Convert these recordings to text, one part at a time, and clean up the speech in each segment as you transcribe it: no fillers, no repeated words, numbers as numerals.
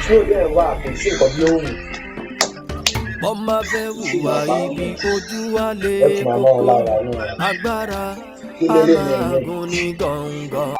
tí ó dẹ̀ wà kò sí nǹkan bí ó wù. Ọmọ fẹ́ hùwà ibi ojú wa lè kókó agbára amágún ní gọ̀ǹgọ̀.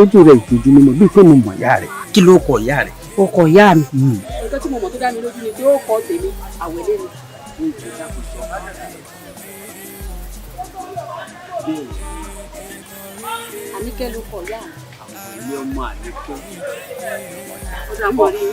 Ojú rẹ̀ ìtìjú ni mo bí fún mi mọ̀ ìyá rẹ̀. Kí ló kọ ìyá rẹ̀? Ó kọ ìyá mi. Nǹkan tí mo mọ̀ tó dá mi lójú ni pé ó kọ tèmi àwẹ̀lé ni. Àníkẹ́ ló kọ ìyá mi. Ilé ọmọ Àníkẹ́. Ó dà mọ́ rí.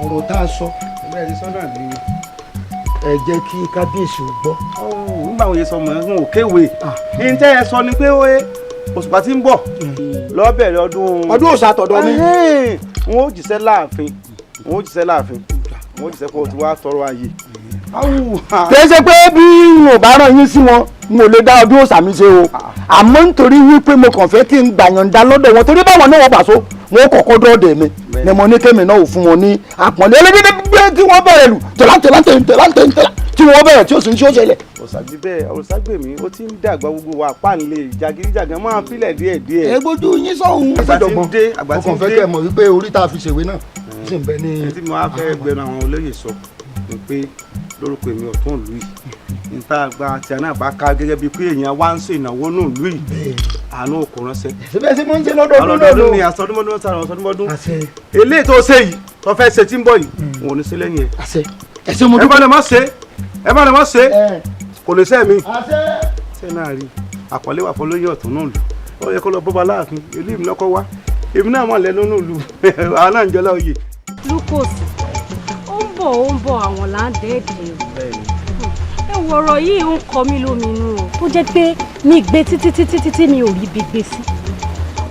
Ọ̀rọ̀ tá a sọ bẹ́ẹ̀ ni sọ́nà ni ẹ jẹ́ kí kábíyèsí ò gbọ́. Nígbà wo yẹ sọ mọ̀ ẹ́ ò kéwé ní tẹ́ ẹ sọ ni pé òṣùpá tí ń bọ̀ lọ́bẹ̀rẹ̀ ọdún òòṣà tọ̀dọ̀ mi. Wọ́n ó jíṣẹ́ láàfin wọ́n ó jíṣẹ́ pé o ti wá tọrọ ayé. Kì í ṣe pé bí n ò bá rán yín sí wọn n ò lè dá ọdún òòṣà mi ṣe o àmọ́ nítorí wípé mo kàn fẹ́ kí n gbàyànjá lọ́dọ̀ wọn torí báwọn náà wọ́n bàṣọ wọn kọ́kọ́ dọ́ọ̀dẹ̀ mi ni mo ní kémi náà ò fún wọn ní àpọ̀nlé ẹlẹ́gbẹ́dẹ́ gbé kí wọ́n bẹ̀rẹ̀ lù tẹ̀láńtẹ̀lá tí wọ́n bẹ̀rẹ̀ tí ó sì ń ṣó ṣẹlẹ̀. Òṣàgbèmí ó ti ń dàgbà gbogbo wa páàlì jàgídíjàgan máa fílẹ̀ díẹ̀díẹ̀. ẹ gbójú yín sọ̀hún. àgbà tí ń dé mo kàn fẹ́ kẹ́ mọ̀ wípé orí tá a fi ṣèwé náà sì ń bẹ ní. tí mo wá fẹ́ gbẹnu àwọn olóyè sọ ni pé lórúkọ èmi ọ̀tún ìlú yìí níta àgbà tí a náà bá ká gẹ́gẹ́ bíi pé èèyàn wá ń ṣe ìnáwó náà ìlú yìí àánú òkú ránṣẹ́. síbẹ̀ sí mo ń ṣe lọ́dọọdún ọlọ́dọọdún ni àsọdúnmọ́dún sára ọ̀sọdúnmọ́dún. eléyìí tó ṣe yìí tó fẹ́ ṣe tí ń bọ̀ yìí òun ò ní sí lẹ́yìn ẹ̀. ẹ bá lè má ṣe kò lè sẹ́ mi. ṣé náà rí àpọ̀lé wà fún lóyè ọ̀tún náà lù ó yẹ kó lọ bọ́ba láàfin ìlú ìmú lọ́kọ́ wá èmi náà mọ̀ lẹ́nu náà lù àwọn náà ń jọlá oyè. Lucas ó ń bọ̀ àwọn láńdẹ́ẹ̀dì ẹ wọ̀rọ̀ yìí ń kọ mí lóminú o tó jẹ́ pé mi gbé títí mi ò rí ibi gbé sí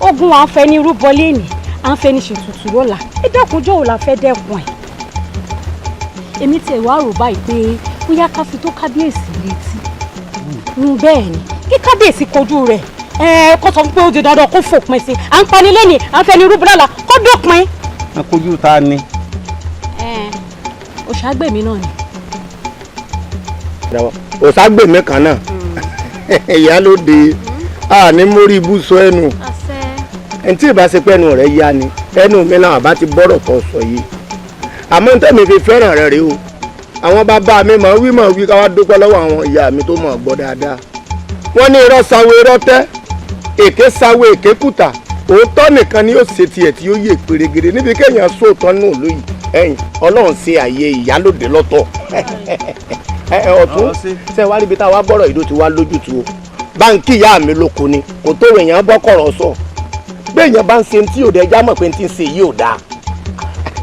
ogun à ń fẹ́ ní rúbọ lẹ́nìí à ń fẹ́ ní ṣètùtù lọ́la ẹ dẹ́kunjọ́ ò la fẹ́ dẹ́kun ẹ̀ èmi tiẹ̀ wá rò báyìí pé bóyá ká fi tó kábíyèsí létí bẹ́ẹ̀ ni kí kábíyèsí kojú rẹ̀ kó sọ pé ó di dandan kó fòpin sí à ń pani lẹ́nìí à ń fẹ́ ní rúbọ lọ́la kó dópin. ẹ kojú ta ni. Òṣàgbèmí náà ni. Òṣàgbèmí kan náà ìyálóde ní mórí ibú sọ ẹnu ẹni tí ìbá ṣe pé ẹnu rẹ̀ yá ni ẹnu mi náà bá ti bọ́rọ̀ tó sọ yìí àmọ́ ní tẹ́mi fi fẹ́ràn rẹ̀ rí o àwọn bàbá mi máa wí káwá dúpẹ́ lọ́wọ́ àwọn ìyá mi tó mọ̀ gbọ́ dáadáa wọ́n ní irọ́ sawo irọ́ tẹ́ èké sawo èké kùtà òótọ́ nìkan ni yóò ṣe tiẹ̀ tí yóò yè pèrègèrè níbi kéèyàn sóòótọ́ nù lóyìn ẹ̀yìn ọlọ́run ṣe àyè ìyálòdè lọ́tọ̀ ọ̀tún ṣe wá níbi táwa gbọ́rọ̀ ìdó ti wá lójútu o báńkì ìyá mi lóko ni kò tó èèyàn bọ́kọ̀rọ̀ sọ béèyàn bá ń ṣe tí yóò dé ẹja mọ̀ pé tí ń ṣe yìí ò dáa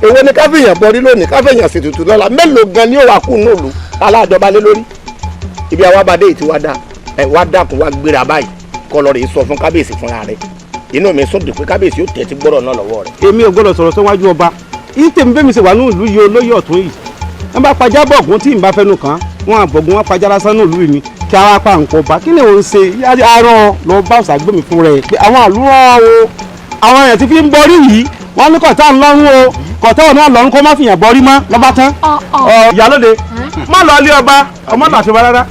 èwo ni káfíyàn bọrí lónìí káfíyàn ṣètùtù lọ́la mélòó gan ni ó wà kú nùlù aláàjọba lé lórí ibi àwa bá dé ìtì wá dá wá dákun wá gbéra báyìí kọ́ lọ́ọ́ rè sọ fún kábíyèsí fúnra rẹ̀ inú mi sún dùn pé kábíyèsí yóò tẹ́tí gbọ́dọ̀ náà lọ́wọ́ rẹ̀. èmi ò gbọ́dọ̀ sọ̀rọ̀ síwájú ọba yìí tèmi bẹ́ẹ̀ mi ṣe wà ní ìlú yìí olóyè ọ̀tún yìí wọ́n bá pajá bọ̀gùn tí ìbá fẹ́nu kàn wọ́n àbọ̀gùn wọn pajá lásán ní ìlú yìí ni kí ara pa nǹkan ọba kí ni òun ṣe arán lọ bá ọ̀sàgbèmí fún rẹ̀ pé àwọn àlùrọ̀ o àwọn èèyàn ti fi ń bọrí yìí wọ́n ní kọ̀tà ńlọ́run o kọ̀tà ọ̀nà àlọ́run kó má fìyàn bọrí mọ́ lọ́ba tán. ìyálóde má lọ ilé ọba ọmọ náà ṣe wá rárá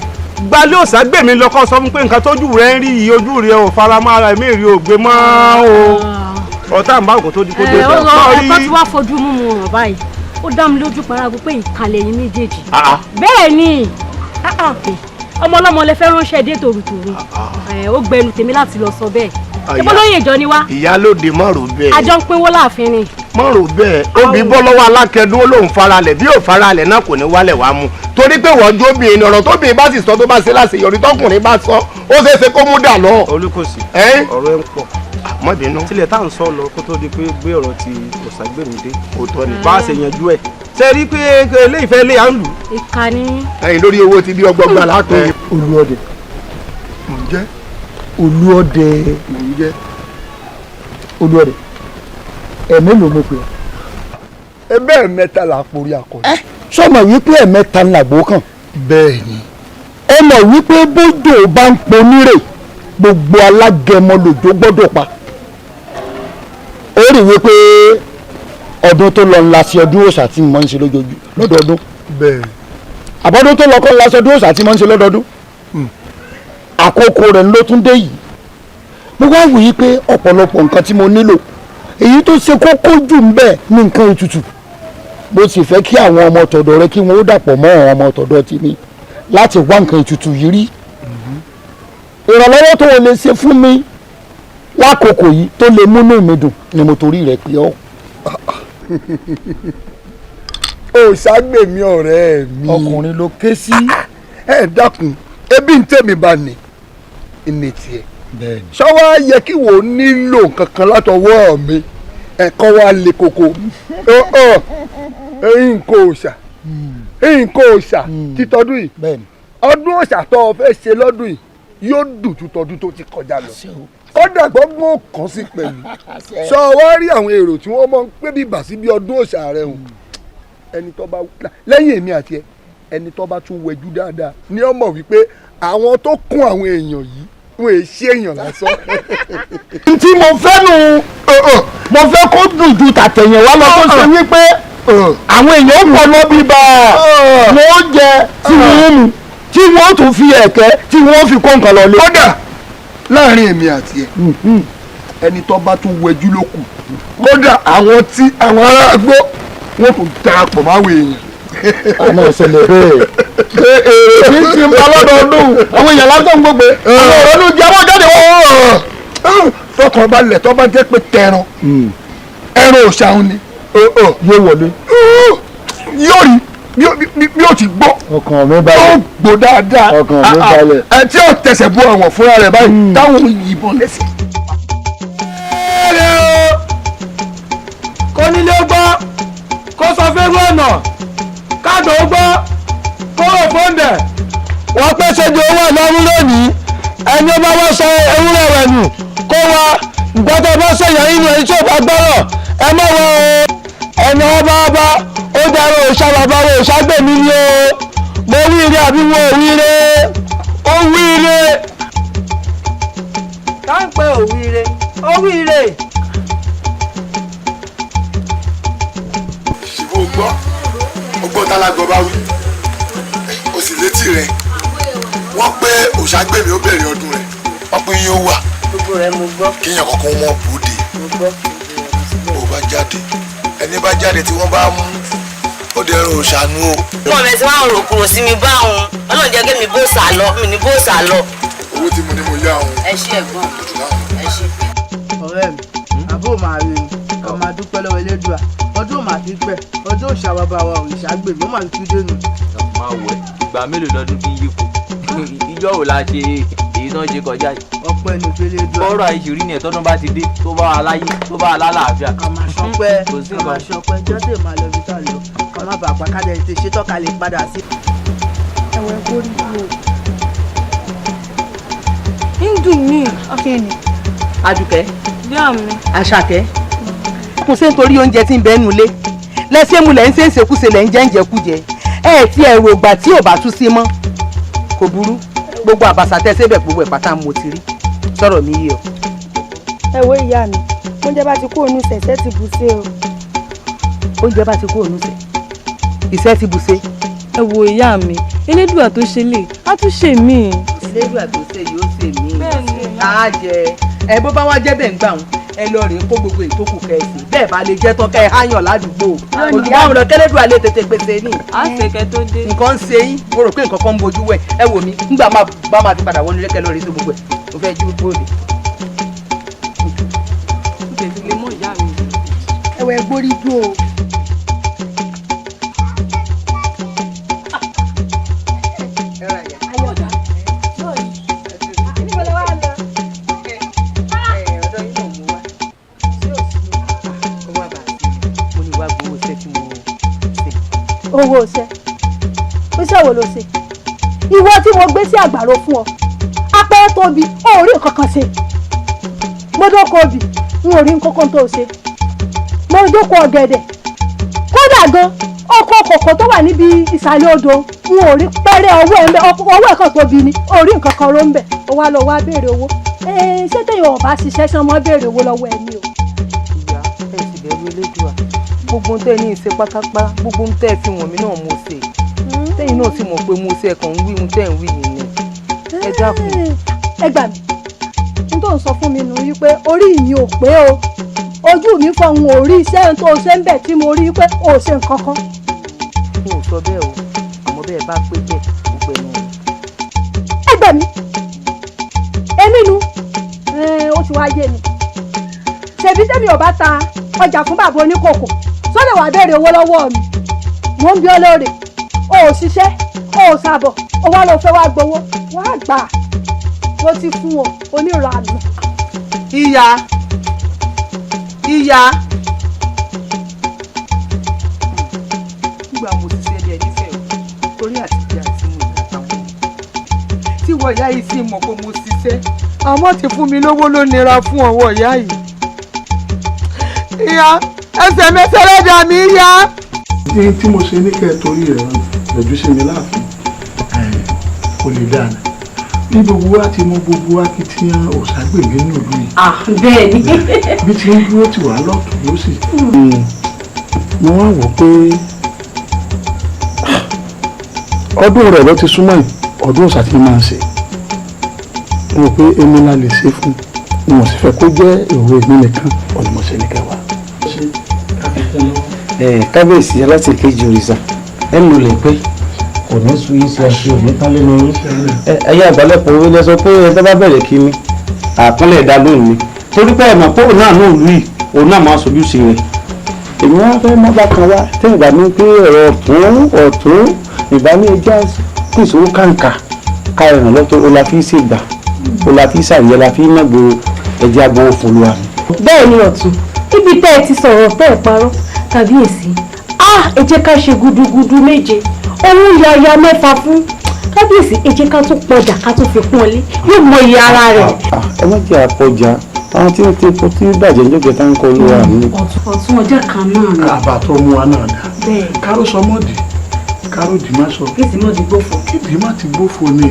gbalẹ̀ ọ̀sàgbèmí lọ́kọ́ sọ fún pé nǹkan tójú rẹ̀ ń rí yìí ojú rẹ̀ ò fara mọ́ ara ẹ̀mí rí ògbé mọ́ o ọ̀tá àǹbá òkò tó di kó dé sọ. ẹ̀kọ́ tí wàá fojú mú mu ràn báyìí ó dá mi lójú paragu pé ìkàlẹ̀ yín méjèèjì. bẹ́ẹ̀ ni ọmọ ọlọ́mọ lẹ fẹ́ ránṣẹ́ dé tòrutòru ó gbẹnu tèmi láti lọ sọ bẹ́ẹ̀ ṣébó lóye ìjọ ni wá. ìyálóde má rò bẹ́ẹ̀. àjọ ń pinwó láàfin ni. má rò bẹ́ẹ̀ obì bọ́ lọ́wọ́ alákẹ́dún ó lóun faralẹ̀ bí yóò faralẹ̀ náà kò ní wálẹ̀ wá mú torí pé wọ́n jó bí ẹni ọ̀rọ̀ tó bí bá sì sọ tó bá ṣe láṣeyọrí tọkùnrin bá sọ ó ṣeé ṣe kó mú dà lọ. olùkọ́sì ọ̀rọ̀ ẹ̀ ń pọ̀ má bínú. tilẹ̀ tá à ń sọ lọ kó tó di pé gbé ọ̀rọ̀ ti ọ̀sàgbèmí dé òótọ́ ni bá a ṣe yanjú ẹ̀ ṣe rí pé eléyìí fẹ́ lé à ń lù. ìkànnì. ẹyin lórí owó ti bí ọgbọgba látọ̀. olúọdẹ mò ń jẹ́. olúọdẹ mò ń jẹ́. olúọdẹ ẹ̀mélòó mo pè ọ́. ẹbẹ́ mẹ́ta là porí akọni. sọmọ wípé ẹ̀mẹ́ta ń làgbó kàn. bẹ́ẹ̀ ni. ẹ mọ̀ wípé bójò bá ń ponírè gbogbo alágẹmọ lòjó gbọ́dọ̀ pa. ó rí wípé ọdún tó lọ ńlá sí ọdún òòṣà tí mo ń ṣe lọ́dọọdún. bẹ́ẹ̀. àbọ̀dún tó lọ kọ́ ńlá sí ọdún òòṣà tí mo ń ṣe lọ́dọọdún. àkókò rẹ̀ ló tún dé yìí. mo wá wò yí pé ọ̀pọ̀lọpọ̀ nǹkan tí mo nílò èyí tó ṣe kókó jù ń bẹ ní nǹkan ètùtù bó sì fẹ́ kí àwọn ọmọ tọ̀dọ̀ rẹ kí wọ́n ó dàpọ̀ mọ́ àwọn ọmọ tọ̀dọ̀ tèmi láti wá nǹkan ètùtù yìí rí. ìrànlọ́wọ́ tó o lè ṣe fún mi lákòókò yìí tó lè múnú mi dùn ni mo torí rẹ̀ pé ọ́. Òṣàgbèmí ọ̀rẹ́ mi. ọkùnrin ló ké sí. ẹ dákun ebi ń tèmi bá ní ìní tiẹ̀. bẹ́ẹ̀ni. ṣọwọ́ yẹ kí wò ó nílò kankan látọwọ́ mi ẹ̀kọ́ wa lè koko. nǹkan òòṣà nǹkan òòṣà títọ́dún yìí bẹ́ẹ̀ni. ọdún òòṣà tó o fẹ́ ṣe lọ́dún yìí yóò dùn ju tọdún tó ti kọjá lọ kódà gbọ́ngbọ́n kan sí pẹ̀lú sọ wá rí àwọn èrò tí wọ́n máa ń pé bíbà sí bí ọdún òòṣà rẹ̀ hùn ẹni tó bá lẹ́yìn èmi àti ẹ ẹni tó bá tún wẹjú dáadáa ni ó mọ̀ wípé àwọn tó kún àwọn èèyàn yìí wọn è ṣe èèyàn lásán. tí mo fẹ́ nu mo fẹ́ kó dùn ju tàtẹ̀yìn wá lọ tó ṣe wípé àwọn èèyàn pọ̀ lọ bíbá wọ́n jẹ tí wọ́n mú tí wọ́n tún fi ẹ̀kẹ́ tí wọ́n fi kó nǹkan lọ lé. kódà láàrin èmi àti ẹ ẹni tó bá tún wẹjú ló kù kódà àwọn tí àwọn ará àgbò wọn kò darapọ̀ máa wọ èèyàn. àmọ́ ìṣẹ̀lẹ̀ bẹ́ẹ̀ èrè tí ń pa lọ́dọọdún àwọn èèyàn lásán gbogbo àwọn ọ̀rọ̀ ló jẹ́ wọ́n jáde wọ́n. fọkàn balẹ̀ tó bá jẹ́ pé tẹran ẹran òṣàun ni yóò wọlé. yóò rí bí ó ti gbọ́ ọkàn mi balẹ̀ yóò gbọ́ dáadáa ọkàn mi balẹ̀. ẹ tí ó tẹsẹ̀ bú àwọn fúnra rẹ̀ báyìí táwọn yìnbọn lẹ́sẹ̀. kó nílé gbọ́ kó sọ fẹ́rù ọ̀nà káàdọ̀ ó gbọ́ kó rò fóńdẹ̀. wọ́n pẹ́ ṣẹ́jú owó ìlọ́run lónìí ẹni ó bá wọ́n sọ ewúrẹ́ rẹ̀ nù kó wá gbọ́dọ̀ bá ṣèyàn inú ẹni tí ò bá gbọ́rọ̀ ẹ mọ̀ wọ́n o ẹni ọba ọba ó dára òòṣà bàbá wo Òṣàgbèmí ni o mo wí ire àbí wọn ò wí ire ó wí ire. ká ń pẹ́ òwí ire ó wí ire. ṣùgbọ́n ó gbọ́ tálágọ̀ bá wí ó sì létí rẹ̀ wọ́n pé Òṣàgbèmí ó bẹ̀rẹ̀ ọdún rẹ̀ wọ́n pé yóò wà gbogbo rẹ̀ mo gbọ́. kéèyàn kankan wọn bòde mo gbọ́. bó bá jáde ẹni bá jáde tí wọ́n bá mú ó dẹrùn òṣàánú o. ọmọ mi ti máa ń rò kúrò sí mi báwọn ọlọ́run jẹ́ kí mi bó sà lọ mi ní bó sà lọ. owó tí mo ní mo yá òun. ẹ ṣé ẹ̀gbọ́n ẹ ṣé. ọ̀rẹ́ mi àbó máa rí ni ká máa dúpẹ́ lọ́wọ́ Elédùà ọdún ò máa fi pẹ́ ọdún ò ṣàwọ́bà wa òrìṣà gbèmí ó máa fi dé nù. máa wẹ̀ ìgbà mélòó lọ́dún fi yípo ìjọ wo la ṣe èyí tán ṣe kọjá yìí. ọpẹ́ ní Elédùà. ọ̀rọ̀ àìṣèrí ni ẹ̀tọ́dún bá ti dé tó bá wà láyé tó bá wà lálàáfíà. ká máa ṣọpẹ́ ká máa ṣọpẹ́ jọ́sẹ̀ máa lọ bí tá lọ ká má bàa pàkádẹ́ ètè ṣetán ká lè padà sí. ẹ̀wẹ̀ kórìí dúró. ń dùn mí. ọkẹ́ ni. Àdùkẹ́. Bíà mi. Àṣàkẹ́. Kò sí nítorí oúnjẹ tí ń bẹ nulẹ̀. Lẹ́sẹ̀ mu lẹ́ ń ṣe é ṣekúṣe lẹ́ ń jẹ́ ń jẹkújẹ. Ẹ ti ẹ̀rù ògbà tí ò bá tú sí mọ́. Kò burú. Gbogbo àbàṣà tẹ́ sébẹ̀ gbogbo ẹ̀ pátá mo ti rí. Sọ̀rọ̀ mi yé o. Ẹ wo ìyá mi, oúnjẹ bá ti kó ònú sẹ̀sẹ̀ ti bù ṣe o. Oúnjẹ bá ti kó ònú sẹ̀. Ìṣẹ́ ti bù ṣe. Ẹ wo ìyá mi, Elédùà tó ṣe lè, á tún ṣe mí. Elédùà tó ṣe yóò ṣe mí. Á jẹ. Ẹ bó bá wá jẹ́ bẹ́ẹ̀ ń gbà wọn. Ẹ lọ rèé kó gbogbo ìtókù kẹsì bẹ́ẹ̀ bá lè jẹ́ tán kẹ́ ẹ háyàn ládùúgbò olùdáhùn lọ kẹ́lẹ́dùn alẹ́ tètè pèsè ní. a ṣe kẹ tó dé. nǹkan ń ṣe yín mo rò pé nǹkan kan ń bojú wẹ̀ ẹ wò mí nígbà bá máa ti padà wọnú lẹ́kẹ́ lọ rèé tó gbogbo ẹ̀ mo fẹ́ jí gbogbo òde. ẹwẹ gbórí dùn o. owó ọṣẹ iṣẹ́ wo ló ṣe ìwọ tí mo gbé sí àgbàro fún ọ apẹ́ tóbi ó rí nǹkan kan ṣe mo dóko obì n ò rí nǹkan kan tó ṣe mo dóko ọ̀gẹ̀dẹ̀ kódà gan ọkọ̀ kòkó tó wà níbi ìsàlẹ̀ odò n ò rí pẹ́rẹ́ ọwọ́ ẹ̀ ń bẹ ọwọ́ ẹ̀ kan tóbi ni ó rí nǹkan kan ló ń bẹ ó wá lọ wá béèrè owó ṣé téèyàn ò bá ṣiṣẹ́ sán mọ́ béèrè owó lọ́wọ́ ẹ ní o. ìyá ẹ sì bẹ̀rù Elédùà gbogbo tẹ́ ní ìṣe pátápá gbogbo tẹ́ fi wọ̀n mí náà mo ṣe tẹ́yìn náà sì mọ̀ pé mo ṣe ẹ̀kan wí ohun tẹ́ ń wí yìí ni ẹ dákun. ẹ gbà mí n tó ń sọ fún mi nù wípé orí mi ò pé o ojú mi fọ n ò rí iṣẹ́ tó ṣe ń bẹ̀ tí mo rí pé o ṣe nǹkan kan. n ò sọ bẹ́ẹ̀ o àmọ́ bẹ́ẹ̀ bá pé bẹ́ẹ̀ gbogbo ẹ̀ náà. ẹ gbà mí èmi nu ó ti wá yé mi ṣèbí tẹ́mi ò bá ta ọjà fún bàbá oníkòkò sọ́dọ̀ wàá béèrè owó lọ́wọ́ mi mò ń bí ọ lóore o ò ṣiṣẹ́ o ò ṣàbọ̀ o wá lọ fẹ́ wá gbowó wá gbà mo ti fún ọ onírànù. ìyá nígbà mo ti ṣe ẹ̀jẹ̀ nífẹ̀ẹ́ o torí àtijọ́ àti mo ìgbà táwọn tí wọ́n ìyá yìí sì mọ̀ pé mo ṣiṣẹ́ àmọ́ ti fún mi lówó ló nira fún ọwọ́ ìyá yìí. ìyá ẹsẹ̀ mẹ́sẹ̀lẹ́dà mi yá. ní tí mo ṣe ní kẹ́ ẹ torí rẹ̀ lójú sí mi láàfin kò lè dáná bí gbogbo wa ti mọ gbogbo wa kí tí òṣàgbèmí nínú ìlú yìí. bẹ́ẹ̀ ni. bí ti ń dúró tì wá lọ́tún ló sì. mo wá wò pé ọdún rẹ̀ ló ti súnmọ́ yìí ọdún òṣà tí máa ń ṣe mo rò pé èmi la lè ṣe fún un mo sì fẹ́ kó jẹ́ èrò èmi nìkan ọ̀nà mo ṣe ní kẹwàá. kábíyèsí aláṣẹ kejì òrìṣà ẹnu lè pé kò ní sun yín sí aṣọ òní tán lẹ́nu yín ẹyẹ àgbálẹ̀pọ̀ owó lẹ́sọ pé ẹjọ́ bá bẹ̀rẹ̀ kí mi àpọ́nlẹ̀ ẹ̀dá lónìí ni torí pé ẹ̀mọ̀ pé òun náà náà lù yìí òun náà máa sojú sí rẹ̀ èmi wọn fẹ́ mọ́ bá kan wá tẹ́ ìgbà mi pé ọ̀rọ̀ ọ̀tún ìgbà mi ẹja kí ìṣòro kàǹkà ká ẹ̀ràn lọ́tọ́ ó la fi ń ṣègbà ó la fi ń ṣàríyẹ la fi ń nàgbò ẹja gbowó fún olúwa. bẹ́ẹ̀ ni ọ̀tún ibi tẹ́ ẹ ti sọ̀rọ̀ tẹ́ ẹ parọ́ kábíyèsí ẹ jẹ́ ká ṣe gudugudu méje òun yaya mẹ́fà fún kábíyèsí ẹ jẹ́ ká tún pọjà ká tún fi pọ́n lé yóò mọ iye ara rẹ̀. ẹ má jẹ́ àpọ̀jà àwọn tí ó ti epo tí bàjẹ́ níjọ́ tá ń kọ́ olúwa mi. ọ̀tún ọjọ́ kan náà ni. àbá tó mú wa náà dá káró sọmọdì káró dì má sọ. kéèdì má ti gbófo. kéèdì má ti gbófo ni.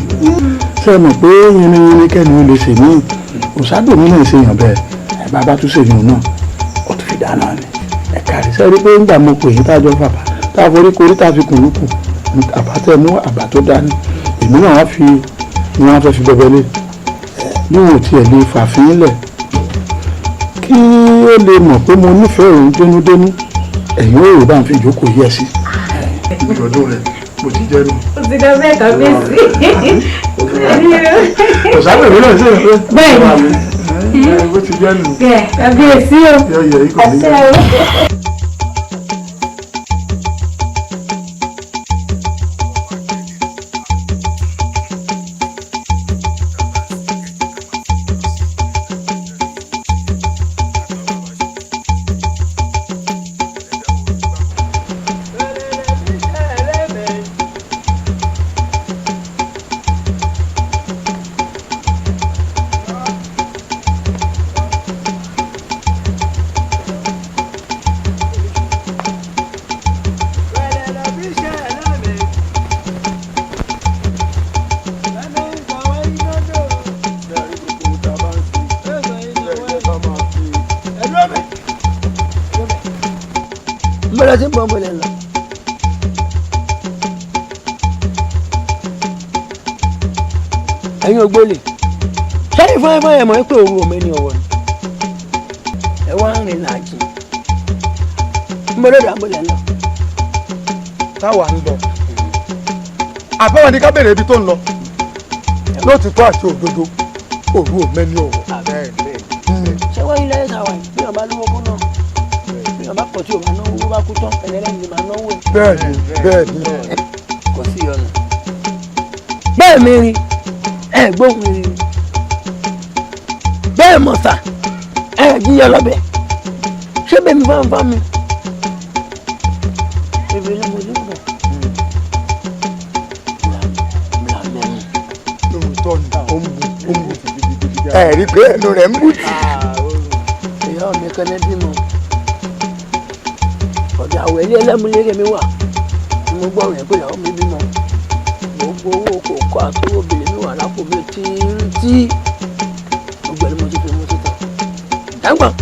ṣé ẹ mọ̀ pé yínníyínní kẹ́ni ó lè ṣe mí òṣàdùn mi náà ṣèyàn bẹ́ẹ̀ ẹ bá bá tún ṣèyàn náà ó tún fi dáná ni ẹ kárí sẹ́rí pé ń gbà mọ́ pé èyí tájọ́ bàbá tá a forí korí tá a fi kùn lùkù àbá tẹ mú àbá tó dání èmi náà wá fi ni wọ́n fẹ́ fi bẹ́bẹ́ lé bí wọn ò tiẹ̀ lè fàfin lẹ̀ kí ó lè mọ̀ pé mo nífẹ̀ẹ́ òun dénúdénú ẹ̀yìn òòrùn bá ń fi ìjókòó yẹ sí. ìjọdún rẹ mo ti jẹ́ nù. o ti dá bẹ́ẹ̀ kábíyèsí. ọ̀sán mi náà ṣe é. bẹ́ẹ̀ ni bó ti jẹ́ nù. kábíyèsí o àṣẹ o. Mbọ́lá tí ń bọ̀ bọ̀lẹ̀ lọ. Ẹ̀yin ògbólè sẹ́yìn fún ẹ̀ mọ̀ pé òru òmẹ́ ni ọ̀wọ́ ni ẹ wá ń rìn láàjì mbọ́lá bọ̀lẹ̀ lọ. táwa ń lọ àbẹ̀wò ní ká bèrè ibi tó ń lọ lótìtọ́ àti òdodo òru òmẹ́ ni ọ̀wọ́. ṣé wọ́n ilé ẹ̀sà wà bí wọ́n bá lówó kún náà bí wọ́n bá pọ̀ tí ò bá náwó bá kú tán ẹlẹ́rìí máa náwó ẹ̀. bẹ́ẹ̀ni kò sí ọ̀nà bẹ́ẹ̀ mi rí ẹ gbóhùn mi rí bẹ́ẹ̀ mọ̀ sà ẹ jíyọ lọ́bẹ̀ ṣé bẹ́ẹ̀ mi fáwọn fáwọn mi bèbè ló mo ní bọ̀ lóòótọ́ ni ó ń bu ẹ rí pé ẹnu rẹ̀ ń bù tì. ìyá mi kan ní bímọ ọ̀dọ̀ àwẹ̀ ilé ẹlẹ́múlẹ́rẹ́ mi wà mo gbọ́ rẹ̀ pé ìyàwó mi bímọ gbogbo owó kòkó àtọwọ́ obìnrin mi wà lápò mi tí gbogbo ẹni mo ti fi mo ti tàn dágbọ̀n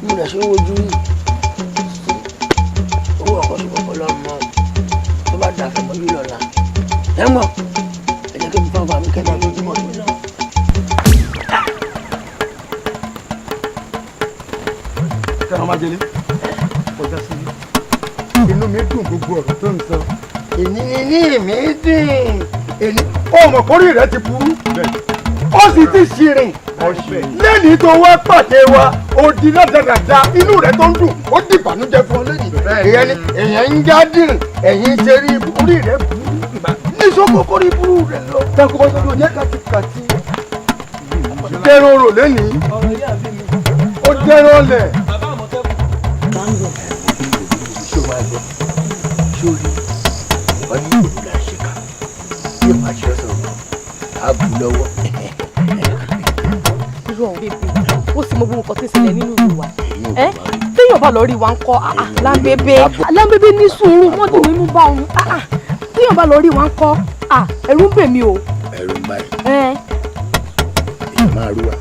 mo rẹ̀ ṣe ń wojú yìí owó ọkọ̀ sí kọ̀kọ́ lọ́mọ tó bá dà fẹ́ mọ́ yìí lọ́la dágbọ̀n ẹ jẹ́ kí n fọ́n fún mi kẹ́ta lójúmọ́ yìí lọ. kẹ́hìn ọmọ ajẹ́lé kọjá sí inú mi dùn gbogbo ọ̀rọ̀ tó ń sọ. èmi mi dùn èmi ó mọ̀ kórìí rẹ ti burú ó sì ti ṣìrìn lẹ́ni tó wá pàdé wa òdì ládàdàdà inú rẹ tó ń dùn ó di ìbànújẹ́ fún ọ lẹ́yìn. ìyẹn ni èèyàn ń já dìrìn ẹ̀yìn ṣe rí orí rẹ burú ní sọ́kò kórìí burú rẹ lọ. tẹkọ̀ bọ́sọ̀ ló yẹ kàtìkàtì dẹrọ rò lẹ́nìí ó dẹrọ lẹ̀. sórí ọdún ìgbòho la ṣe ká bí ọba ṣe sọ̀rọ̀ ààbò lọ́wọ́. irú ọ̀hún bèbè ó sì mọ bí nǹkan tí ń ṣẹlẹ̀ nínú ìlú wa téèyàn bá lọ rí wa ń kọ́ láńbébé ní sùúrù wọ́n dùn nínú bá òun téèyàn bá lọ rí wa ń kọ́ ẹ̀rù ń bè mí o. ẹ̀rù ń báyìí èèyàn máa rí wa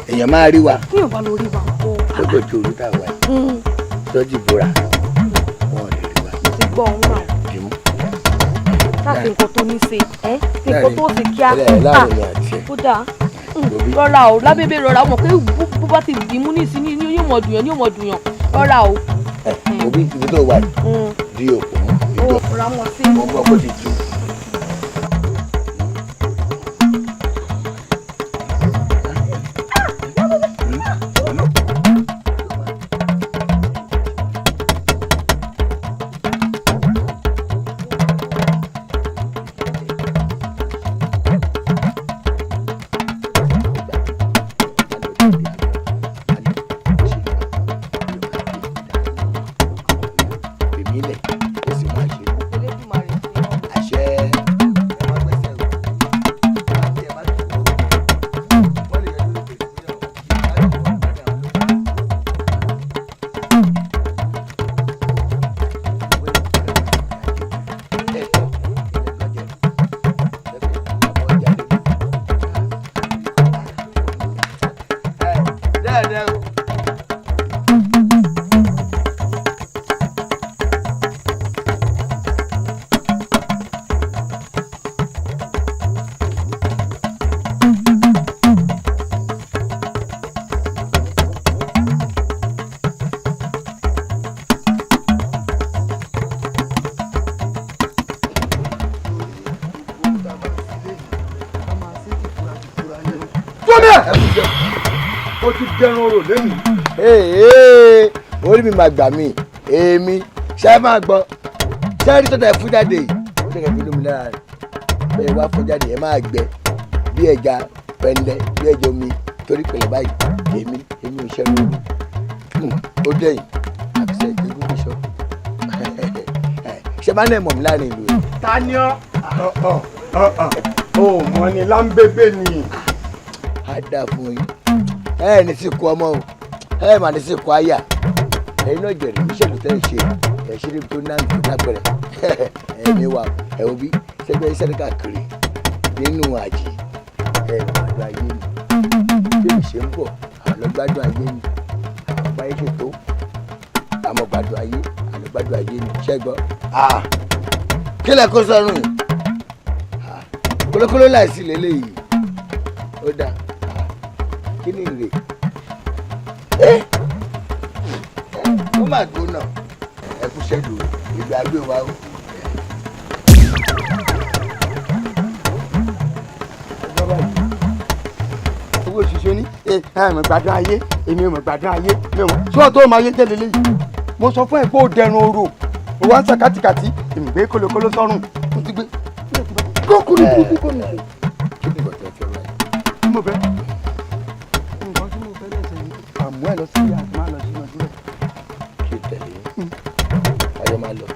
èèyàn máa rí wa téèyàn bá lọ rí wa ń kọ́. lọ́jọ́ tí olú tà wá sọ́jì bóra gbọ́ ọ̀hún náà láti nǹkan tó ní ṣe nǹkan tó ṣe kíá ó dáa rọra o lábẹ́bẹ́ rọra mọ̀ pé bó bá ti dì í mú ní ìsinmi ni yóò mọ̀ dùnyàn rọra o. òbí ibi tó wà di òpó ìjọ mo gbọ́ kó ti tu. ti dẹrun orò lẹ́nu. orí mi máa gbà mí èmi ṣáà máa gbọ́ sẹ́ẹ̀rì tó tẹ̀ fún jáde yìí ó tẹ̀kẹ́ fi lómi lára rẹ̀ bẹ́ẹ̀ wá fún jáde ẹ̀ máa gbẹ bí ẹja pẹ̀lẹ́ bí ẹja omi torí pẹ̀lẹ́ báyìí èmi ò ṣẹ́nu ó dẹ̀yìn àfisẹ́ ìgbégún bíṣọ́ ṣe máa ń ẹ̀ mọ̀ mí láàrin ìlú yìí. Taniọ́ ó mọ ni lámbébé ni. á dà fún yín ẹ ní sí kú ọmọ o ẹ mà ní sí kú àyà ẹ̀yin náà jẹ̀rìí ìṣèlú tẹ́ ẹ ṣe ẹ̀ ṣe níbi tó náà tó lápẹ̀rẹ̀ ẹ̀mí wa ẹ̀ òbí sẹ́gbẹ́ iṣẹ́ káàkiri nínú àjì ẹ̀ gbádùn ayé ni bí èmi ṣe ń bọ̀ àlọ́ gbádùn ayé ni àwọn báyé ṣe tó àmọ́ gbádùn ayé àlọ́ gbádùn ayé ni ṣẹ́gbọ́. kí lẹ kó sọ́run yìí kólókóló láìsí lélẹ́yìí ó dáa kí ni ìrè ó mà gbóná ẹ kú ṣẹ́dù ìgbà gbé wa o. owó ṣiṣẹ́ ní ẹ̀mọ̀ gbádùn ayé èmi ò mọ̀ gbádùn ayé mi ò mọ̀ ṣé tó máa yé tẹ́lẹ̀ léyìí mo sọ fún ẹ pé ó dẹrun orò ó wá ń sọ kátikàtí èmi gbé kólókóló sọ́run ó ti gbé kókùnrin kúkú kò ní. kí ni ìgbà tó ń fẹ́ wáyé. kí mo fẹ́ nǹkan tí mo fẹ́ lẹ́sẹ̀ yìí àmú ẹ lọ sí àti máa lọ sí ọdún rẹ̀. kí n tẹ̀lé ayé máa lọ.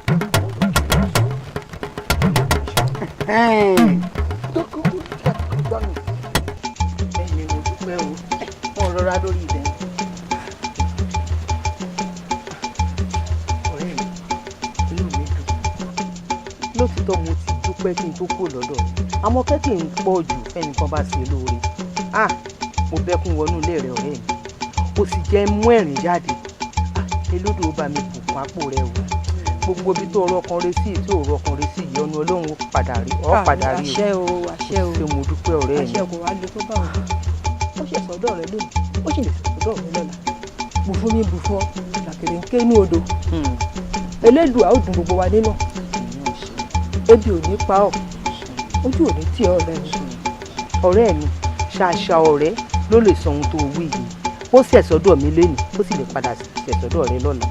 wọn rọra lórí ibẹ̀. ọ̀rẹ́ mi inú mi dùn lótìtọ́ mo ti dúpẹ́ kí n tó kúrò lọ́dọ̀ àmọ́ kẹ́kì ń pọ̀ jù fẹ́nìkan bá ṣe lóore mo bẹ́kún wọnú ilé rẹ ọ̀rẹ́ mi ó sì jẹ́ mú ẹ̀rín jáde elódò bá mi bùkún àpò rẹ o gbogbo ibi tó rọkàn rẹ sí tí ò rọkàn rẹ sí ìyọnu ọlọ́run ó padà rí àṣẹ o àṣẹ o ṣé mo dúpẹ́ ọ̀rẹ́ mi. àṣẹ kò wá lè tó bá wọn ó ṣe sọ́dọ̀ rẹ lónìí ó sì lè sọ́dọ̀ rẹ lọ́la bù fún mi bù fún ọ làkèrè ń ké inú odò elédùà ó dùn gbogbo wa nínú ebi ò ní pa ọ́ ojú ò ní tì ọ́ lẹ́nu. ọ̀rẹ́ mi ṣàṣà ọ̀rẹ́ ló lè sọ ohun tó wí yìí ó sì ẹ̀sọ́dọ̀ mi lénìí ó sì lè padà ẹ̀sọ́dọ̀ rẹ lọ́la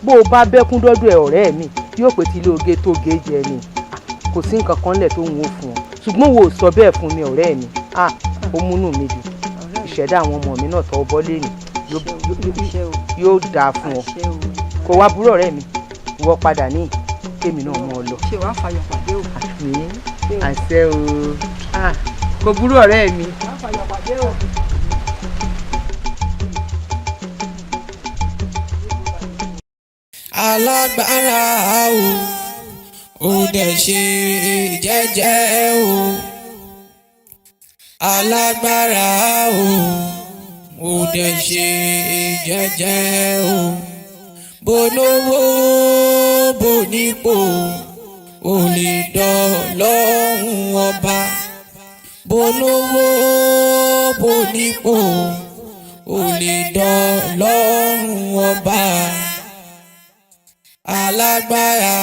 bó o bá bẹ́kún dọ́dọ̀ ẹ̀ ọ̀rẹ́ mi yóò pé tí ilé oge tó ge jẹ ni kò sí nǹkan kan lẹ̀ tó ń wò fún ọ ṣùgbọ́n wo sọ bẹ́ẹ̀ fún mi ọ̀rẹ́ mi ó múnú mi dùn ìṣẹ̀dá àwọn ọmọ mi náà tọ́ bọ́ lénìí yóò dáa fún ọ kò wá burú ọ̀rẹ́ mi wọ́ padà ní kémi náà mú ọ lọ. ṣé wàá fàyọ̀ pàdé o. àṣẹ o kò burú ọ̀rẹ́ mi. wàá fàyọ̀ pàdé o. alágbára o ò dẹ̀ ṣe jẹ́jẹ́ o alágbára o ò dẹ̀ ṣe jẹ́jẹ́ o bolówó bonípò ò lè dọ́lọ́hún ọba bolówó bonípò ò lè dọ́lọ́hún ọba alágbára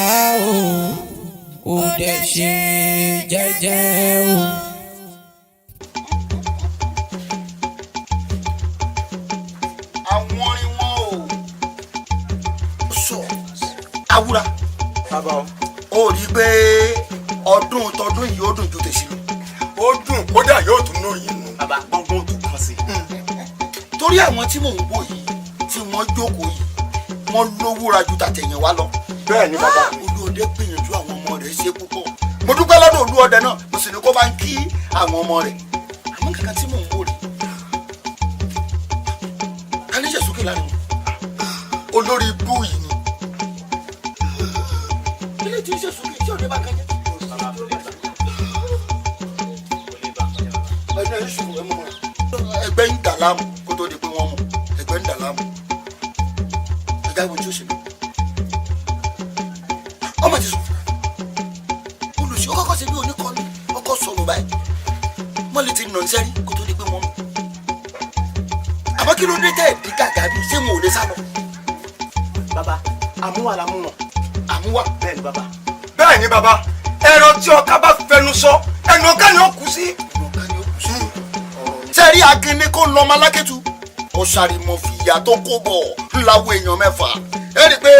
ò dẹ̀ ṣe jẹ́jẹ́ o. àwọn orin wọn ò sọ awúra bàbá o rí i pé ọdún tọdún yìí ó dùn ju tèṣí lọ. ó dùn kódà yóò tún ná yín nù. bàbá gbọ́ngbọ́n tó kàn sí. torí àwọn tí mò ń wò yìí tí wọ́n jókòó yìí wọ́n lówó ra ju tàtẹ̀yìn wá lọ. bẹ́ẹ̀ ni bàbá. olúọdẹ gbìyànjú àwọn ọmọ rẹ̀ ṣe púpọ̀. mo dúpẹ́ lọ́dọ̀ olúọdẹ náà mo sì ní kó bá ń kí àwọn ọmọ rẹ̀. àmọ́ kankan tí mò ń wò rí. kálíṣẹ̀ sókè lánàá olórí ibú yìí ni. ilé tí ń ṣe sókè tí òde bá kájẹ́. ẹgbẹ́ ń sùn ẹ mọ̀ ẹgbẹ́ ń dà láàmú kó tó di pé wọ́n mọ̀ ẹgbẹ́ ń dà láàmú. ẹgbẹ́ àwọn tí ó ṣe lọ. ọmọ ti sùn olùsí ó kọ́kọ́ ṣe bí oníkọ́ni ọkọ̀ sọ̀rọ̀ báyìí wọ́n lè ti nà ń sẹ́rí kó tó di pé wọ́n mọ̀. àmọ́ kí ló dé tẹ́ ẹ̀dí gàgà bí ṣé mo ò lè sá lọ. bàbá àmúwà la mú wọn. àmúwà. bẹ́ẹ̀ ni bàbá. bẹ́ẹ̀ ni bàbá ẹran tí ọkà bá fẹnu sọ ẹnu ọkà ni ó kù sí. sẹ́rí akínní kó lọ ọmọ alákẹ́tù ó sáré mọ fìyà tó kó bọ̀ ńláwó èèyàn mẹ́fà ẹ rí i pé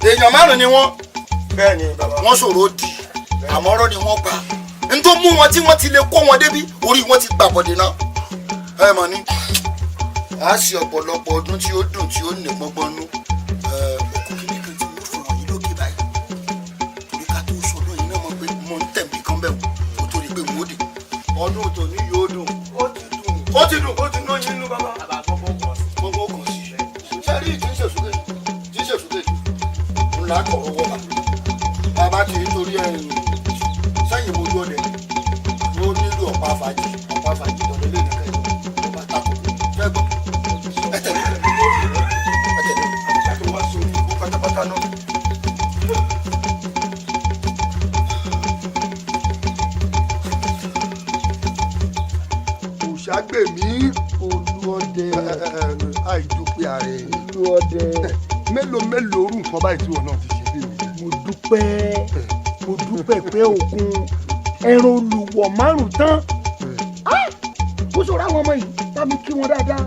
èèyàn márùn ni wọ́n bẹ́ẹ̀ ni bàbá wọ́n ṣòro dì àmọ́ ọ̀rọ̀ ni wọ́n gbà n tó mú wọn tí wọ́n ti lè kó wọn débi orí wọn ti gbà bọ̀dé náà ẹ mọ̀ ní a ṣe ọ̀pọ̀lọpọ̀ ọdún tí ó dùn tí ó nì gbọ́ngbọ́n nú òkú kìíní kan tí mo fún wọn yìí lókè báyìí torí ká tó sọ lóyìn náà mọ̀ pé mo ń tẹ̀mí kan bẹ̀ wò kó tó rí pé mo dé ọdún tòní yóò dùn ó ti dùn ó ti ná yín nú bàbá gbogbo kan sí sẹ́rí tí ń ṣèṣúgbè ńlá kọ̀ọ̀rọ̀ wọ́ bàbá kì í torí ẹ̀yìn sẹ́yìn mojú ọ̀dẹ ló nílò ọ̀pá fàájì tọ̀lé lè nìkan ìlú ló bá tako fẹ́ gbọ́ ẹ tẹ̀lé àti wá sórí ìbò pátápátá náà. òṣàgbèmí olúọdẹ àìdúpẹ́ ààrẹ olúọdẹ mélòó rú nǹkan báyìí tí wọn náà ti ṣe bí mi. mo dúpẹ́ pé òkun ẹran olùwọ̀ márùn tán mo sọ̀rọ̀ àwọn ọmọ yìí bá mi kí wọn dáadáa.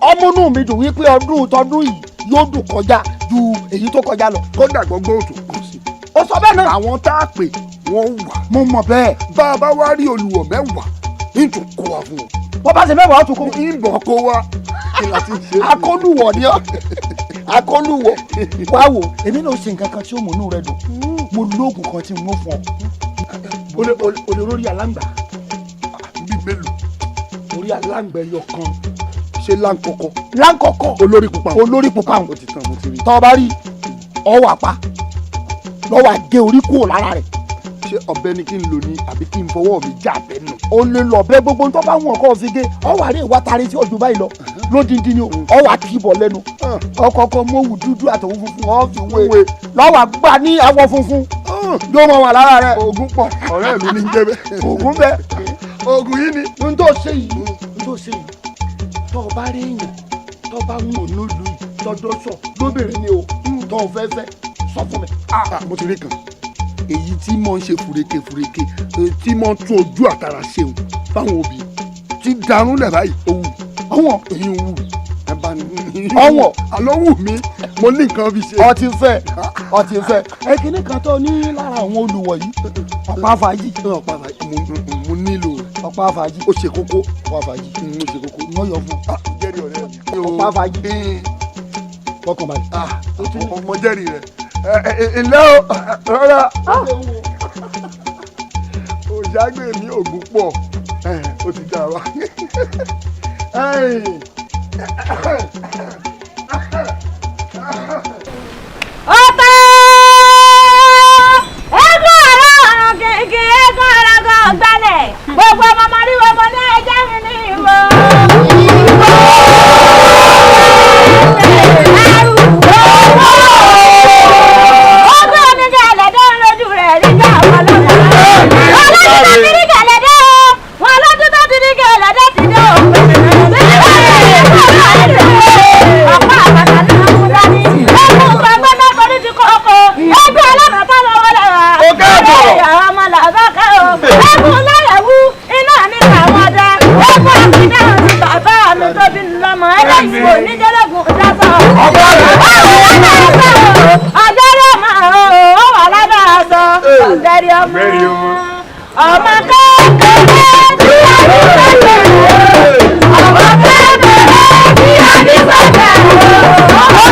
ọmọ inú mi dùn wípé tọdún yìí yóò dùn kọjá ju èyí tó kọjá lọ. kódà gbogbo òtún kù sí. ó sọ bẹ́ẹ̀ náà. àwọn tá a pè wọ́n wà. mo mọ̀ bẹ́ẹ̀. bá a bá wá rí olùwọ̀ mẹ́wàá nítorí kó wa fún un. wọ́n bá ṣe mẹ́wàá tún kó. ìbọn kó wa. akólúwọ̀ ni ọ́ akólúwọ̀ wá wò èmi náà ṣe nǹkan kan tí ó mú inú rẹ dùn mo lóògùn kan tí mo fún ọ olórí aláǹgbá bí mélòó orí aláǹgbá ẹyọ kan ṣe láǹkọ̀kọ̀ olórí pupa tọ́ bá rí ọwọ́ àpá lọ́wọ́ àgé orí kúrò lára rẹ̀. ṣé ọ̀bẹ ni kí n lò ní àbí kí n fọwọ́ mi já abẹ nù. o lè lọ bẹ gbogbo tó bá wọn kọ́ fi gé ọwọ́ àárẹ̀ ìwà tari tí ojú báyìí lọ lódìdí ni ọwọ́ àkìbọ̀ lẹ́nu ọkọ̀ọ̀kan mọ́wù dúdú àtọ̀wọ́ funfun ọ̀ fi wé lọ́wọ́ àgbà ní àwọ̀ funfun yóò mọ̀ wà lára rẹ̀. oògùn pọ̀ ọ̀rẹ́ mi ní jẹ́ bẹ́ẹ̀. oògùn bẹ́ẹ̀ oògùn yìí ni. n tó ṣe yìí tó o bá rí èèyàn tó bá ń wò nílùú yìí tọ́jọ́ sọ lóbìnrin ni o tó o fẹ́ sọ fún mi. mo ti rí kan èyí tí mo ń ṣe fúreke tí mo ń tún ojú àtàrà ṣeun fáwọn òbí ti darún lẹ̀ báyìí owó àwọn èyí ń wù ẹ bá ní. ọwọ́ àlọ́ wù mí mo ní nǹkan fi ṣe. ọtí fẹ́ ẹ kíní kan tó ní lára àwọn olùwọ̀ yìí ọ̀pá fàájì. mo nílò ọ̀pá fàájì. ó ṣe kókó ọ̀pá fàájì. ó ṣe kókó mo yọ fún jẹ́rìí ọ̀rẹ́ mi. ọ̀pá fàájì. fọkànbalẹ̀. ọmọ jẹ́rìí rẹ̀ ilé o rọra òṣàgbé mi ògùn pọ̀ ó ti dà wá. ọ̀tá ẹ̀gbọ́n ọ̀rọ̀ gègé ẹ̀gbọ́n ọ̀rọ̀ gan gbalẹ̀ gbogbo ọmọ mọ́ríwó ọmọ ní ẹ̀jẹ̀ mi ní ìwọ. ọmọ kékeré tí a ní sọ́jà ọmọ kékeré tí a ní sọ́jà ọmọ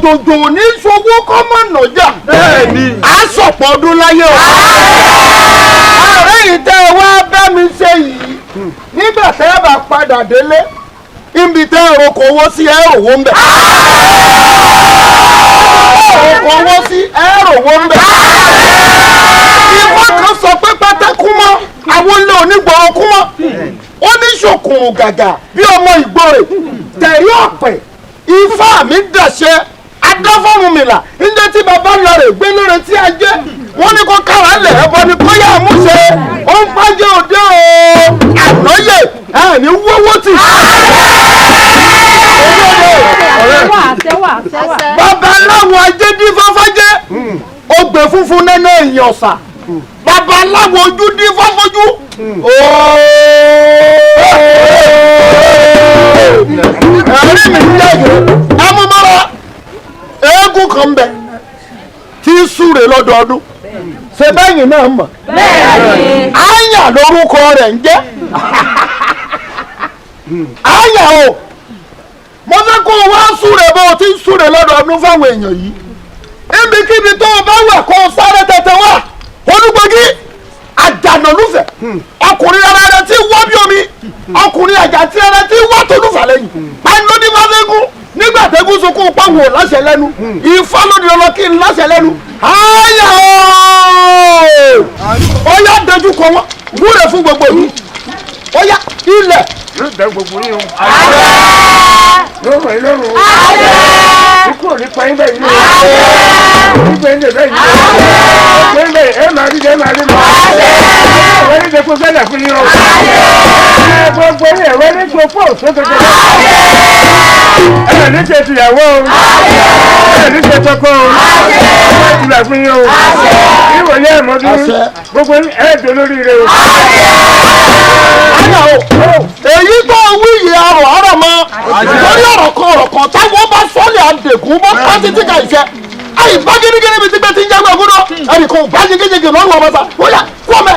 òjòjò ní sowó kọ́mọ̀ nàjà. bẹ́ẹ̀ni. a sọ̀pọ̀ ọdún láyé o. ààrẹ yìí tẹ́ ẹ wá bá mi ṣe yìí nígbà tẹ́ ẹ bá padà délé ibi tẹ́ ẹ roko owó sí ẹ ròwó ń bẹ̀. roko owó sí ẹ ròwó ń bẹ̀. ìwọ kan sọ pé pátákú mọ́ àwọn ilé onígbọ̀ọ́ kú mọ́ ó ní ṣòkùnrùn gàgà bí ọmọ ìgbòrè tẹ̀rí ọ̀pẹ̀ ifá mi dàṣẹ adáfọ́rùnmìlà níjẹ́ tí bàbá lọ rè gbé lóore tí a jẹ́ wọ́n ní kó kára lẹ̀ ẹbọ ni kó yá àmúṣe ó ń pàjẹ́ òde o ànáyè ẹ̀ ní wọ́wọ́ tì. babaláwo ajé dín fáfájẹ́ ó gbé funfun nẹ́nẹ́ èèyàn ọ̀sà babaláwo ojú dín fáfójú ẹ̀rí mi ń yẹ̀yẹ̀ amúmọ́ra eégún kan ń bẹ tí ń súre lọ́dọọdún ṣe bẹ́yìn náà mọ̀ àyà lórúkọ rẹ̀ ń jẹ́ àyà o mo fẹ́ kó o wá súre bó o ti ń súre lọ́dọọdún fáwọn èèyàn yìí ibikíbi tó o bá wà kó o sáré tètè wá olúgbògì àjànàlúfẹ̀ ọkùnrin ara rẹ̀ tí wọ́ bí omi ọkùnrin àjàtí ara tí wọ́ tó lùfà lẹ́yìn pàǹdó ní fàfẹ́gùn nígbà tẹ́gùn sunkún pàwọ̀ láṣẹ lẹ́nu ìfọ́ lóde ọlọ́ kí n láṣẹ lẹ́nu ayà ó yá dojú kọ wọn wúre fún gbogbo yìí ó yá ilẹ̀. yóò dẹ gbogbo yìí o. yóò rọ̀ yín lọ́rùn o. ikú ò ní pa yín bẹ́ẹ̀ yín o. nígbà yín lè bẹ́ẹ̀ yín o. bẹ́ẹ̀ bẹ́ẹ̀ ẹ máa rí jẹ́ máa rí lọ. ẹ̀rọ ní ṣe kó sẹ́lẹ̀ fún yín o. gbogbo yín ẹ̀rọ ní ṣe fún òṣèlú. ẹ̀rọ ní ṣe tìyàwó o. ẹ̀rọ ní ṣe tọkọ o. ẹ̀rọ ní ṣe fún yín o. ìwòye ẹ̀mọ́dún gbogbo yín ẹ̀ẹ́dọ̀ lórí rẹ o. èyí tó wí yìí arọ̀ arọ̀ mọ́ lórí ọ̀rọ̀ kan táwọn bá sọ́ọ̀lì àdègún bá pa títí ká ìṣe àyè bá gírígírí mi ti gbé tí ń jágbé ọgbọ́dọ̀ ẹnì kan bá jẹgẹjẹgẹ lọ́rùn ọmọ sá ó yà kú ọmọ ẹ.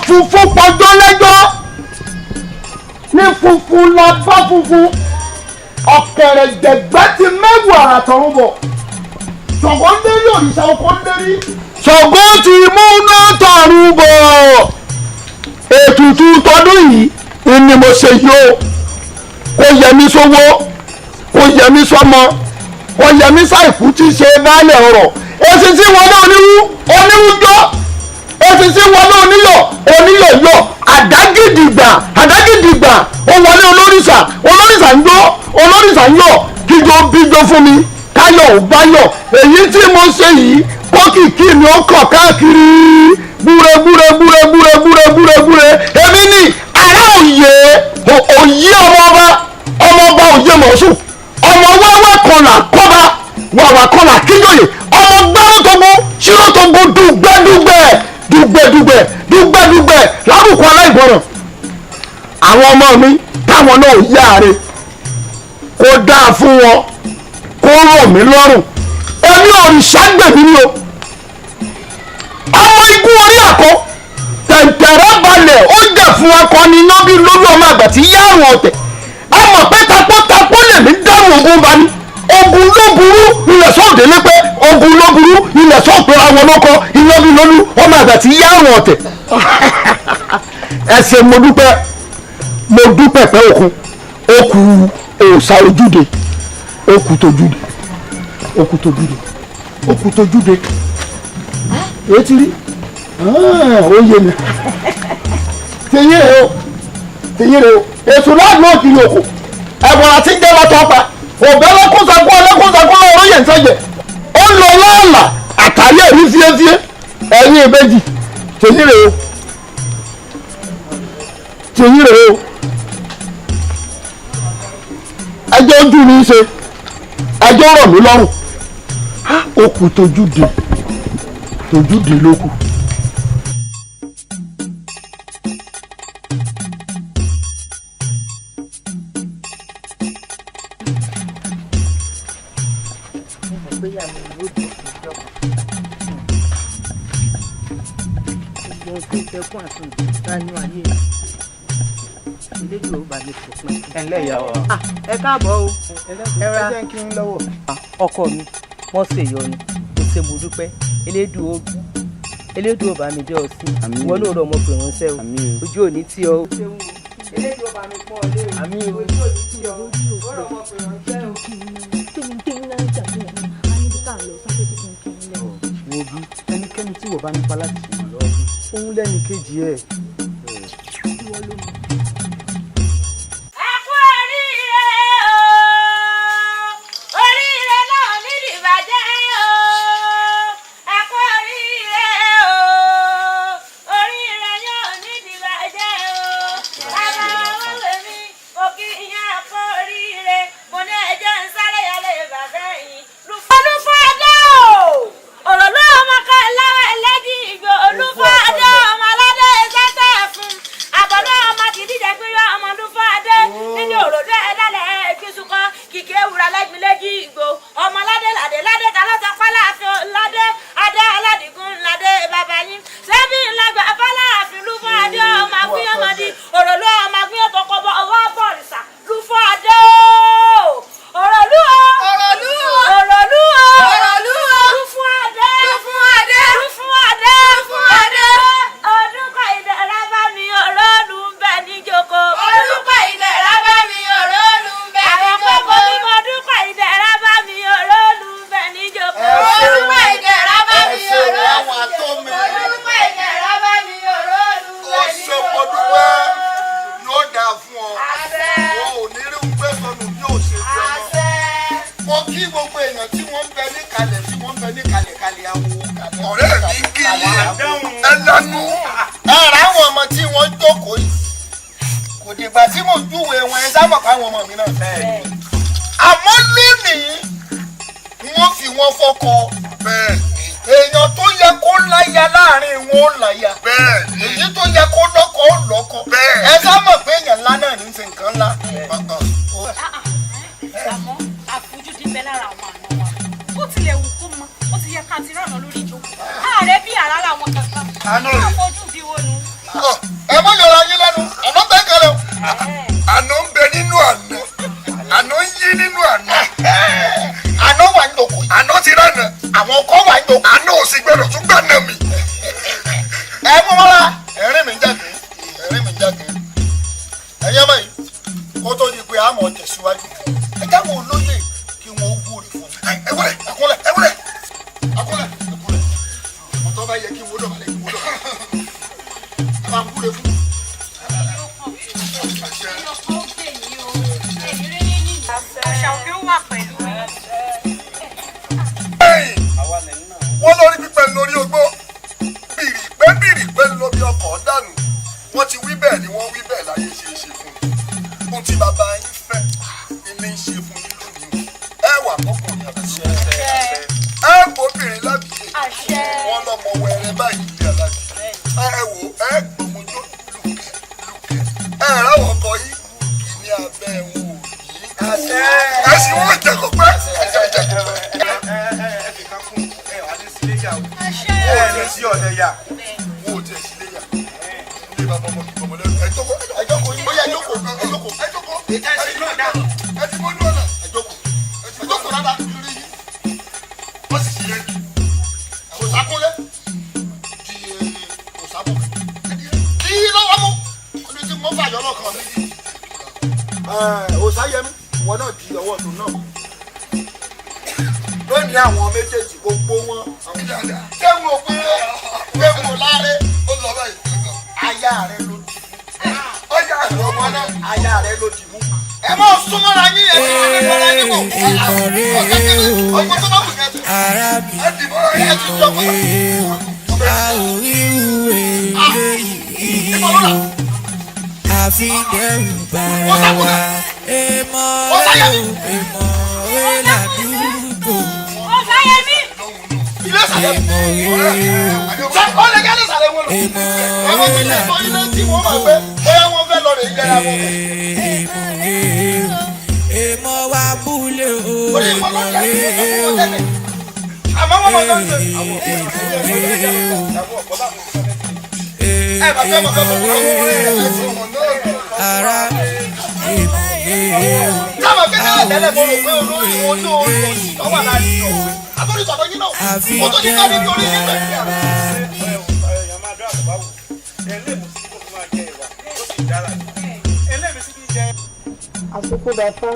funfun pọjọ́ lẹ́jọ́ ní funfun la bá funfun ọ̀kẹ̀rẹ̀ jẹ̀gbẹ́ ti mẹ́wù àrà tọ̀run bọ̀ Ṣàngó ń dérí òrìṣà oko ń dérí. Ṣàngó ti múná tọ̀run bọ̀ ètùtù tọdún yìí ni mo ṣe yó kó yẹ mí sówó kó yẹ mí sọ́mọ kó yẹ mí sáìkú tí ṣe baálé ọ̀rọ̀ èsì tí wọn náà oníwújọ́ èsì tí wọn náà oníyọ̀yọ̀ àdágìdìgbà ó wọlé olórìṣà ń jó olórìṣà ń yọ̀ kíjọ bíjọ fún mi káyọ̀ ò báyọ̀ èyí tí mo ṣe yìí kókìkí mi ó kọ̀ káàkiri búre èmi ní ará òye ọmọọba òye mọ̀ọ́sùn ọmọ wẹ́wẹ́ kan là kọ́ba wàwà kan là kíjòyè ọmọ gbẹ́rù tó gún ṣírò tó gún dùgbẹ́dùgbẹ́ lábùkù aláìgbọràn àwọn ọmọ mi táwọn náà yáre kó dáa fún wọn kó rọ̀ mí lọ́rùn èmi òrìṣà gbèmí ni o ọmọ ikú orí àkọ́ tẹ̀tẹ̀rẹ́ balẹ̀ ó jà fún akọni iná bí lórí ọmọ àgbà tí yá àrùn ọ̀tẹ̀ ọmọ pé tapọ́tapọ́ lèmi dáhùn ogun bá ní ogun ló burú ilẹ̀ sọ́ọ̀dẹ̀ ní pé ogun ló burú ilẹ̀ sọ́ọ̀pẹ̀ àwọn olóko iná bí lórí ọmọ àgbà tí yá àrùn ọ̀tẹ̀ ẹsẹ̀ mo dúpẹ́ pẹ́ òkun ó kù òòṣà ojúde ó kù tójúde èyí ti rí ó yé mi tèyí rè o èso láàánú òkìrì òkò ẹ̀bùn àti ń jẹ́ lọ́tọ́ pa òbẹ́ lọ́kùnsàkún lọ́wọ́ yẹn sẹ́jẹ̀ ó lọ lọ́ọ̀là àtàrí ẹ̀rí fíẹ́fíẹ́ ẹ̀yìn ìbejì tèyí rè o ẹjọ́ ojú mi ṣe ẹjọ́ rọ̀ mí lọ́rùn ó kù tójúde ló kù. ẹ káàbọ̀ o ẹ ra kí n lọ́wọ́. ọkọ mi wọ́n ṣèyọnu kò ṣe mo dúpẹ́ elédùn ọba mi dé ọ sí wọn ló rọ ọmọbìnrin ránṣẹ́ o ojú òní tí ọ. elédùn ọba mi pọ̀ lé o ojú òní tí ọ ó rọ ọmọbìnrin ránṣẹ́ o. wo bí ẹnikẹ́ni tí wọ́n bá nípa láti ṣe ìrànlọ́wọ́ òun lẹ́nu kejì ẹ̀. ọmọ wẹrẹ báyìí ilé aláàjì ẹ wò ẹ gbọmọjọ lùkẹ ẹ ráwọ ọkọ yìí kì ní abẹ́ wọn ò ní. ẹ sì wọ́n jẹ kó pẹ́. ẹ fi kan kún ẹ wà ní sílé yà o ẹ lè sí ọ̀dẹ yà. wo tẹ sílé yà ilé bàbá ọmọ kí ọmọ lẹ́nu ẹ jókòó ó yá jókòó ẹ ti mọ́jú ọ̀nà ẹ jókòó rárá lórí yìí wọ́n sì sí yẹn kò sákúnlé kò sábò kí lọ́wọ́ mú oní tí mo fà yọ lọ́kàn mi. Òsáyẹmí wọn náà di ọwọ́ tó náà lónìí àwọn méjèèjì gbogbo wọn. tẹ́wọ̀n òpin tẹ́wọ̀n láre ó lọ báyìí. aya rẹ ló dì mú. ọjà àgbọ̀ ọmọ náà. aya rẹ ló dì mú. ẹ máa súnmọ́ra yín ẹ ti fi mọ́ra yín mọ̀. ọgbọ́n tó bá wù yẹn tó. ẹ dì mọ́ra yín ẹ ti jọ mọ́ra. àfi dẹ́rù bàrà wá èèmọ̀ rẹ̀ ládùúgbò. Ọ̀sáyẹmí. ilé ìsàlẹ̀ ó lè gẹ́ ní ìsàlẹ̀ wọn lọ. àwọn tí lè sọ ilé tí wọ́n máa gbé bóyá wọ́n fẹ́ lọ rè é gẹ́ra wọn. èèmọ̀ wa búlé o èèmọ̀ rẹ̀ o. àmọ́ wọ́n máa ń gbé. ẹ bá fẹ́ mọ̀ fẹ́ mọ̀ ara táwọn kékeré tẹ́lẹ̀ mo rò pé olórí wọn ní orí oṣù tó wà láàrin ọ̀ àtúndì sọ̀tọ̀ yín náà mo tó ní ká ní orí yín bẹ̀rẹ̀. àsìkò dàtà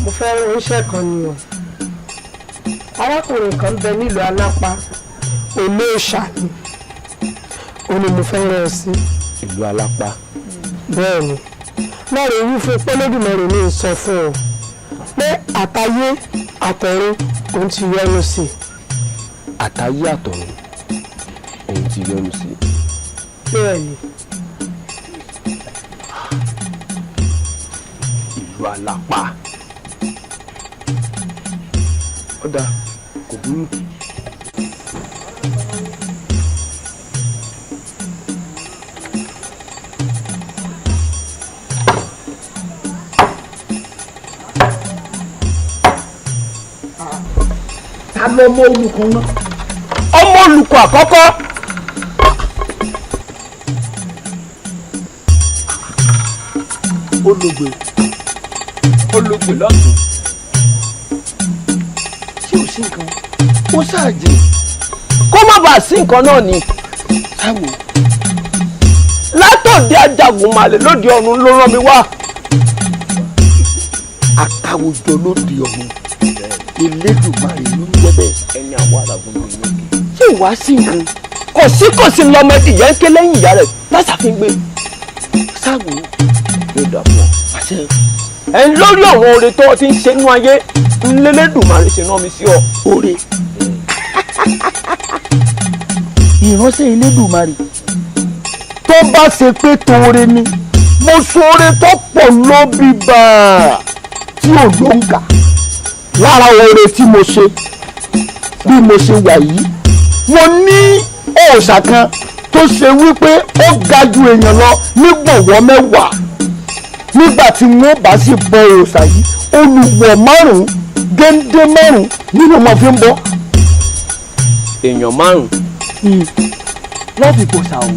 mo fẹ́ rán iṣẹ́ kan ni o arákùnrin kan bẹ nílùú alápá olóòṣà ni ó ní mo fẹ́ rán ọ sí. ìlú alápá. bẹ́ẹ̀ ni lọ́rọ̀ wí fún pẹ́lẹ́dùmọ̀rẹ́ ní sọ fún ọ pé àtayé àtọ̀run òun ti yọ́nú sí. àtayé àtọ̀run òun ti yọ́nú sí. bẹ́ẹ̀ ni. ìlú alápá. ó dáa kò burú. lọ ọmọ olùkọ́ náà. ọmọ olùkọ́ àkọ́kọ́. olùgbé lọ́tún. ṣé o sí nǹkan ó ṣáàjì kó má bàa sí nǹkan náà ni. táwo látòdì Ajagunmalè lóde ọ̀run ló rán mi wá. àkàwùjọ lóde ọ̀run Elédùmarè ló ń jẹ́ bẹ́ẹ̀. ẹni àwọn àràgùn ló ń yọkè. ṣé ìwà sí nǹkan kò sí lọmọ ìyá ń ké lẹ́yìn ìyá rẹ̀ lásàfin gbé. sáwo yóò dà fún ọ. àṣẹ ẹ̀ ń lórí àwọn oore tó o ti ń ṣe nú ayé ńlẹ́lẹ́dùmarè ṣe rán mi sí ọ. oore ìránṣẹ́ Elédùmarè tó bá ṣe pé toore ni mo ṣoore tó pọ̀ lóbi bàá tí ò ló ń kà lára oore tí mo ṣe bí mo ṣe wà yìí mo ní òòṣà kan tó ṣe wípé ó ga ju èèyàn lọ ní gbọ̀ngbọ̀n mẹ́wàá nígbà tí wọ́n bá sì bọ òòṣà yìí olùwọ̀ márùn-ún géńdé márùn-ún nínú ọmọ fi ń bọ́. èèyàn márùn-ún lọ́ọ̀fì kò ṣà o.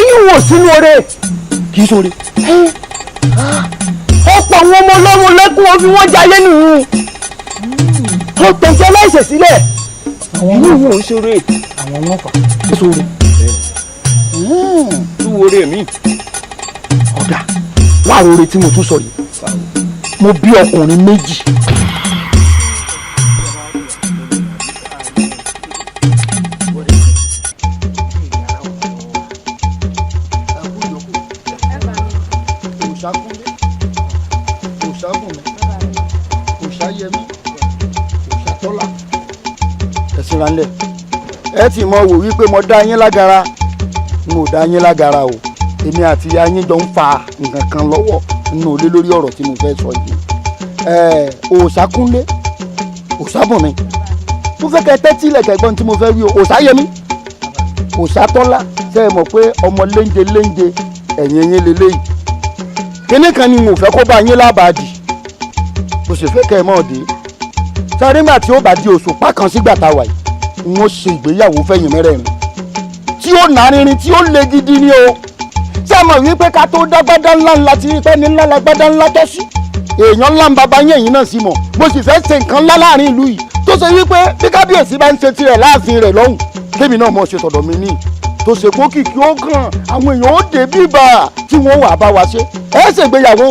ìyẹn wò sínú oore kì í sóore. ọ̀pọ̀ àwọn ọmọ ọlọ́run lẹ́kùn wọn fi wọ́n jayé nìyí. ó tẹ̀sẹ̀ láìṣẹ̀ sílẹ̀. ìlú ìwọ̀n ń ṣeré. àwọn wọn fà á sóore. tún wo oore mi. ọ̀dà láàárọ̀ oore tí mo tún sọ yìí mo bí ọkùnrin méjì. òṣàkúnlé òṣàbùnmi òṣàyẹmí òṣàtọ́lá. ẹ síra ńlẹ̀ ẹ ti mọ wò wípé mo dá yín lágara n ò dá yín lágara o èmi àti ìyá yín jọ ń fa nǹkan kan lọ́wọ́ nínú ilé lórí ọ̀rọ̀ tí mo fẹ́ sọ yìí Òòṣàkúnlé Òòṣàbùnmi mo fẹ́ kẹ́ tẹ́tí ilẹ̀kẹ̀ gbọ́n tí mo fẹ́ wí o Òòṣàyẹmí Òòṣàtọ́lá ṣe é mọ̀ pé ọmọ léńje ẹ̀yìn yín lélẹ́yìí kíní kan ni mo fẹ́ kó bá yín lábàádì mo sì fẹ́ kẹ́ ẹ mọ̀ dé sáré nígbà tí ó bá di òṣùpá kan sígbà tá a wà yìí n ó ṣe ìgbéyàwó fẹ́yìn mẹ́rẹ̀ẹ̀rin tí ó nà rinrin tí ó le gidi ni o ṣé ẹ mọ̀ wípé ká tó dá gbádá ńlá ti rí pé ní ńlá la gbádá ńlá tọ́ sí èèyàn ńlá ń bàbá yín ẹ̀yìn náà sì mọ̀ mo sì fẹ́ ṣe nǹkan ńlá láàrin ìlú yìí tó ṣe wípé bí kábíyèsí bá ń ṣe tirẹ̀ láàfin rẹ̀ lọ́hùn kébì náà mọ̀ ṣe tọ̀dọ̀ mi ní tó ṣe kó kìkì ó kàn àwọn èèyàn ó dé bíbà tí wọ́n wà bá wa ṣe ẹ ṣègbéyàwó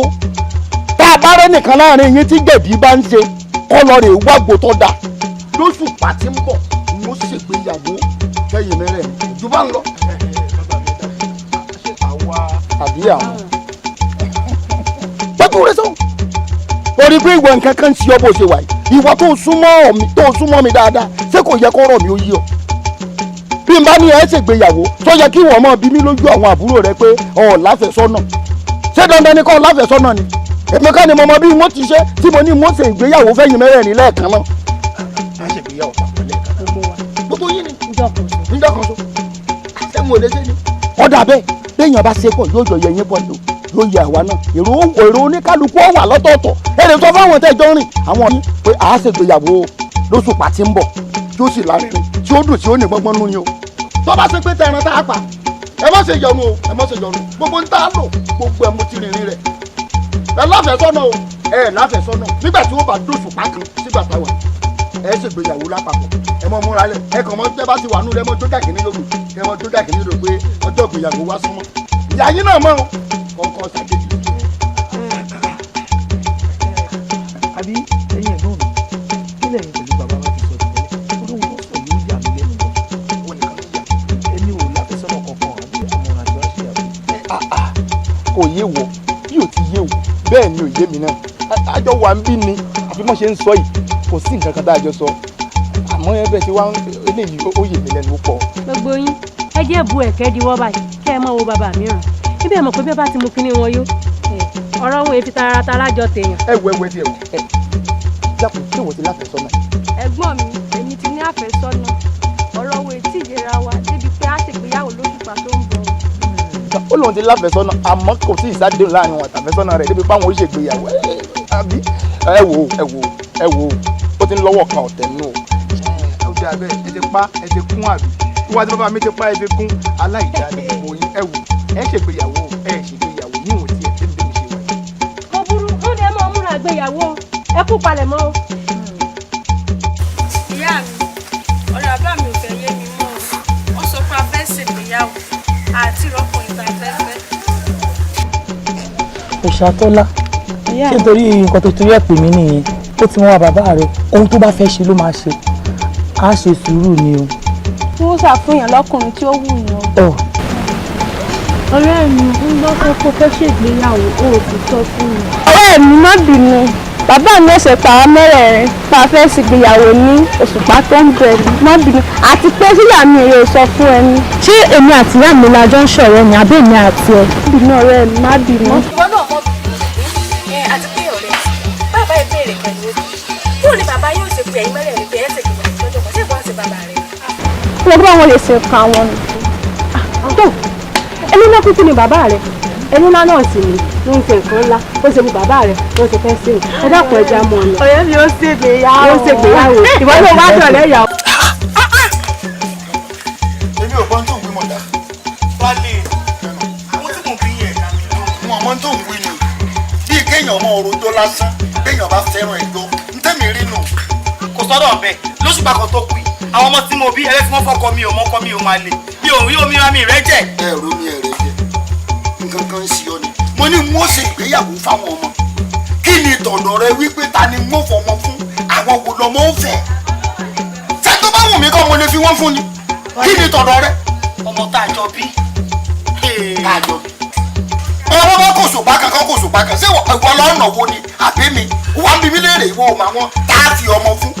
tá a bá rẹ́ nìkan láàrin yín tí gbẹ̀bí bá ń ṣe kọ́lọ́ rè wágbó tó dáa lóṣù pàtí ń bọ̀ n ó ṣègbéyàwó kẹ́yìn mẹ́rẹ̀ jù bá ń lọ. àbí àwọn pẹ́kú rẹ sọ́hún torí pé ìwọ nǹkan kan ti ọ bó ṣe wà yìí ìwọ tó súnmọ́ mi dáadáa ṣé kò yẹ kó rọ̀ mí ó yí ọ. bí n bá ní ẹ ṣègbéyàwó tó yẹ kí wọ́n mọ̀ bí mi lójú àwọn àbúrò rẹ pé ọ̀ láfẹ̀sọ́nà ṣé dandan ni kò láfẹ̀sọ́nà ni èmi ká ni mo mọ bí mo ti ṣe tí mo ní mo ṣe ìgbéyàwó fẹ́yìn mẹ́rẹ̀ẹ̀rin lẹ́ẹ̀kan náà. a ṣe ìgbéyàwó papọ̀ lẹ́ẹ̀kan náà. gbogbo yín ni níjọ́ kan so ṣé mo lè ṣe ni. ọ̀dà bẹ́ẹ̀ béèyàn bá ṣe pọ̀ yóò jọ yẹ yín pọ̀ ní o yóò yẹ àwa náà èrò oníkálukú ó wà lọ́tọ̀ọ̀tọ̀ èrè sọ fáwọn tẹ́jọ́ rìn àwọn yín pé a ṣe ìgbéyàwó lóṣù pàtí ń bọ̀ tí ó sì lárinrin tí ó dùn tí ó ní gbọ́ngbọ́n nú ni o. tó bá ṣe pé tẹran tá a pa ẹ má ṣe yọnu o ẹ má ṣe yọnu gbogbo ń tá a lò gbogbo ẹ mo ti rìnrìn rẹ ẹ láfẹ̀sọ́nà o ẹ láfẹ̀sọ́nà nígbà tí wọ́n bá dóṣù pákan sígbà táwa ẹ ṣègbéyàwó lápapọ̀ ẹ mọ múra lẹ ẹ kàn mọ tẹ bá ti wà nù rẹ mọ jójà kìíní lòdù kẹ mọ jójà kìíní lòdù pé ọjọ́ ìgbéyàwó wá súnmọ́ ìyá yín náà mọ o kọ̀ọ̀kan ṣàjèjì. àbí ẹ̀yin ẹ̀gbọ́n mi kí lẹ́yìn pẹ̀lú bàbá wa ti sọ tẹ́lẹ̀ olóhùn tó sọ yóò yà mí lẹ́nu lọ wọn nìkan ló yà èmi ò láfẹsọ́nà kankan àbí àmọ̀ràn àti wáṣẹ àbí. kò yé wọ bí ò ti yé wọ bẹ́ẹ̀ ni ò yé mi náà àjọ wà ń bí ni àfi mọ̀ ṣe ń sọ yìí kò sí nǹkan kan tá a jọ sọ àmọ́ ẹ bẹ́ẹ̀ ti wá eléyìí ó yè mí lẹ́nu pọ̀. gbogbo yín ẹ jẹ́ bu ẹ̀kẹ́ diwọ́ báyìí kẹ́ ẹ mọ̀ wo bàbá mi ràn níbi ẹ̀ mọ̀ pé bí ẹ bá ti mú kinní wọn yó ọ̀rọ̀ wọn èfi taratara jọ tèèyàn. ẹ wo ẹ tiẹ̀ wò ẹ jákòó tí wọ́n ti láfẹ̀sọ́nà. ẹ̀gbọ́n mi èmi ti ní àfẹ́sọ́nà ọ̀rọ̀ wọn ètí ìlera wa débi pé a ṣègbéyàwó lóṣùpá tó ń bọ̀. ó lóun ti láfẹ̀sọ́nà àmọ́ kò sí ìsádéhùn láàrin wọn àtàfẹ́sọ́nà rẹ̀ débi páwọn ó ṣègbéyàwó àbí ẹ wò ó ti ń lọ́wọ́ kan ọ̀tẹ̀ nù o. ó dé abẹ́ ẹ ti pa ẹ ti kún àbí wíwá tí bàbá mi ti pa ẹ ti kún aláìjà ni gbogbo yín ẹ wò ẹ ṣègbéyàwó ẹ ṣègbéyàwó níwọ̀n tí ẹ ti ń bẹ́ẹ̀ ṣe wáyé. kò burú ó lè mọ múra gbéyàwó ẹ kú palẹ̀mọ́ o. ìyá mi ọ̀rọ̀ àbá mi ò fẹ́ yé mi mọ́ ọ sọ pé a fẹ́ ṣègbéyàwó àti ìrọ́pọ̀yìn tá a fẹ́ fẹ́. Òṣàtọ́lá ṣé nítorí nǹkan tó torí ẹ̀ pè mí nìyẹn ó ti wọ́n wá bàbá rẹ̀ ohun tó bá fẹ́ ṣe ló máa ṣe á ṣe sùúrù ni o. kí wọ́n ṣàfihàn lọ́kùnrin tí ó wù yàn. ọ̀rẹ́ mi ń gbọ́ pé kó fẹ́ ṣègbéyàwó ó ti tọ́ fún mi. ọ̀rẹ́ mi má bínú bàbá mi ẹsẹ̀ pa mẹ́rẹ̀ẹ̀rin pa fẹ́ ṣègbéyàwó ní òṣùpá tó ń bẹ̀ má bínú àti pé síyà mi èrè sọ fún ẹni. ṣé èmi àti ìyá mi la jọ ń ṣọ̀rẹ́ ni àbí èmi àti ẹ. bínú ọ̀rẹ́ mi má bínú. ìwọ náà mọ àti pé ọ̀rẹ́ bàbá ẹ béèrè pẹ̀lú ojú bóun ni bàbá yóò ṣe pé ẹ̀yin mẹ́rẹ̀ẹ̀rin pé ẹ ṣègbéyàwó lọ́jọ́ kan ṣé ìwọ àti bàbá rẹ. wọ́n bá wọn lè ṣe nǹkan wọn ni. tó ẹni náà kúkú ni bàbá rẹ ẹni náà náà sì ní ló ń ṣe nǹkan ńlá ó ṣe mú bàbá rẹ ló ṣe fẹ́ ṣe ẹ dákun ẹja mọ ọ̀nà. ọ̀rẹ́ mi ó ṣègbéyàwó. ó ṣègbéyàwó ìwọ ló wá dọ̀lẹ́ yà. èmi ò gbọ́n tó ń wí mọ̀dá. wálé àwọn tí mò ń bí yẹn wọn àmọ́ tó ń wí ni bíi kéèyàn ọmọ òròjọ́ lásán kéèyàn bá fẹ́ràn ẹ̀jọ́ ntẹ́mi rí nù. kò sọ́dọ̀ ọ̀bẹ lóṣù bá kan tó kù yìí àwọn ọmọ tí mo bí ẹlẹ́sìn wọn fọkọ mi ò mọ́kọ mi ò máa lè mi ò rí omi ra mi rẹ jẹ. ẹ̀rọ mi ẹ̀rẹ̀ jẹ nǹkan kan sí ọ ni mo ní mo ṣe ìgbéyàwó fáwọn ọmọ kí ni tọ̀dọ̀ rẹ wípé ta ni mo fọmọ fún àwọn wo lọmọ ń fẹ́ ṣé tó bá wù mí kọ́ mo lè fi wọ́n fún ni kí ni tọ̀dọ̀ rẹ. ọmọ tá a jọ bí. tá a jọ bí. ọmọ bá kò sòpá kankan kò sòpá kan ṣé ìwọ lọ́nà wo ni àbí mi wà ń bí mi léèrè ìwọ ọmọ àwọn tá a fi ọmọ fún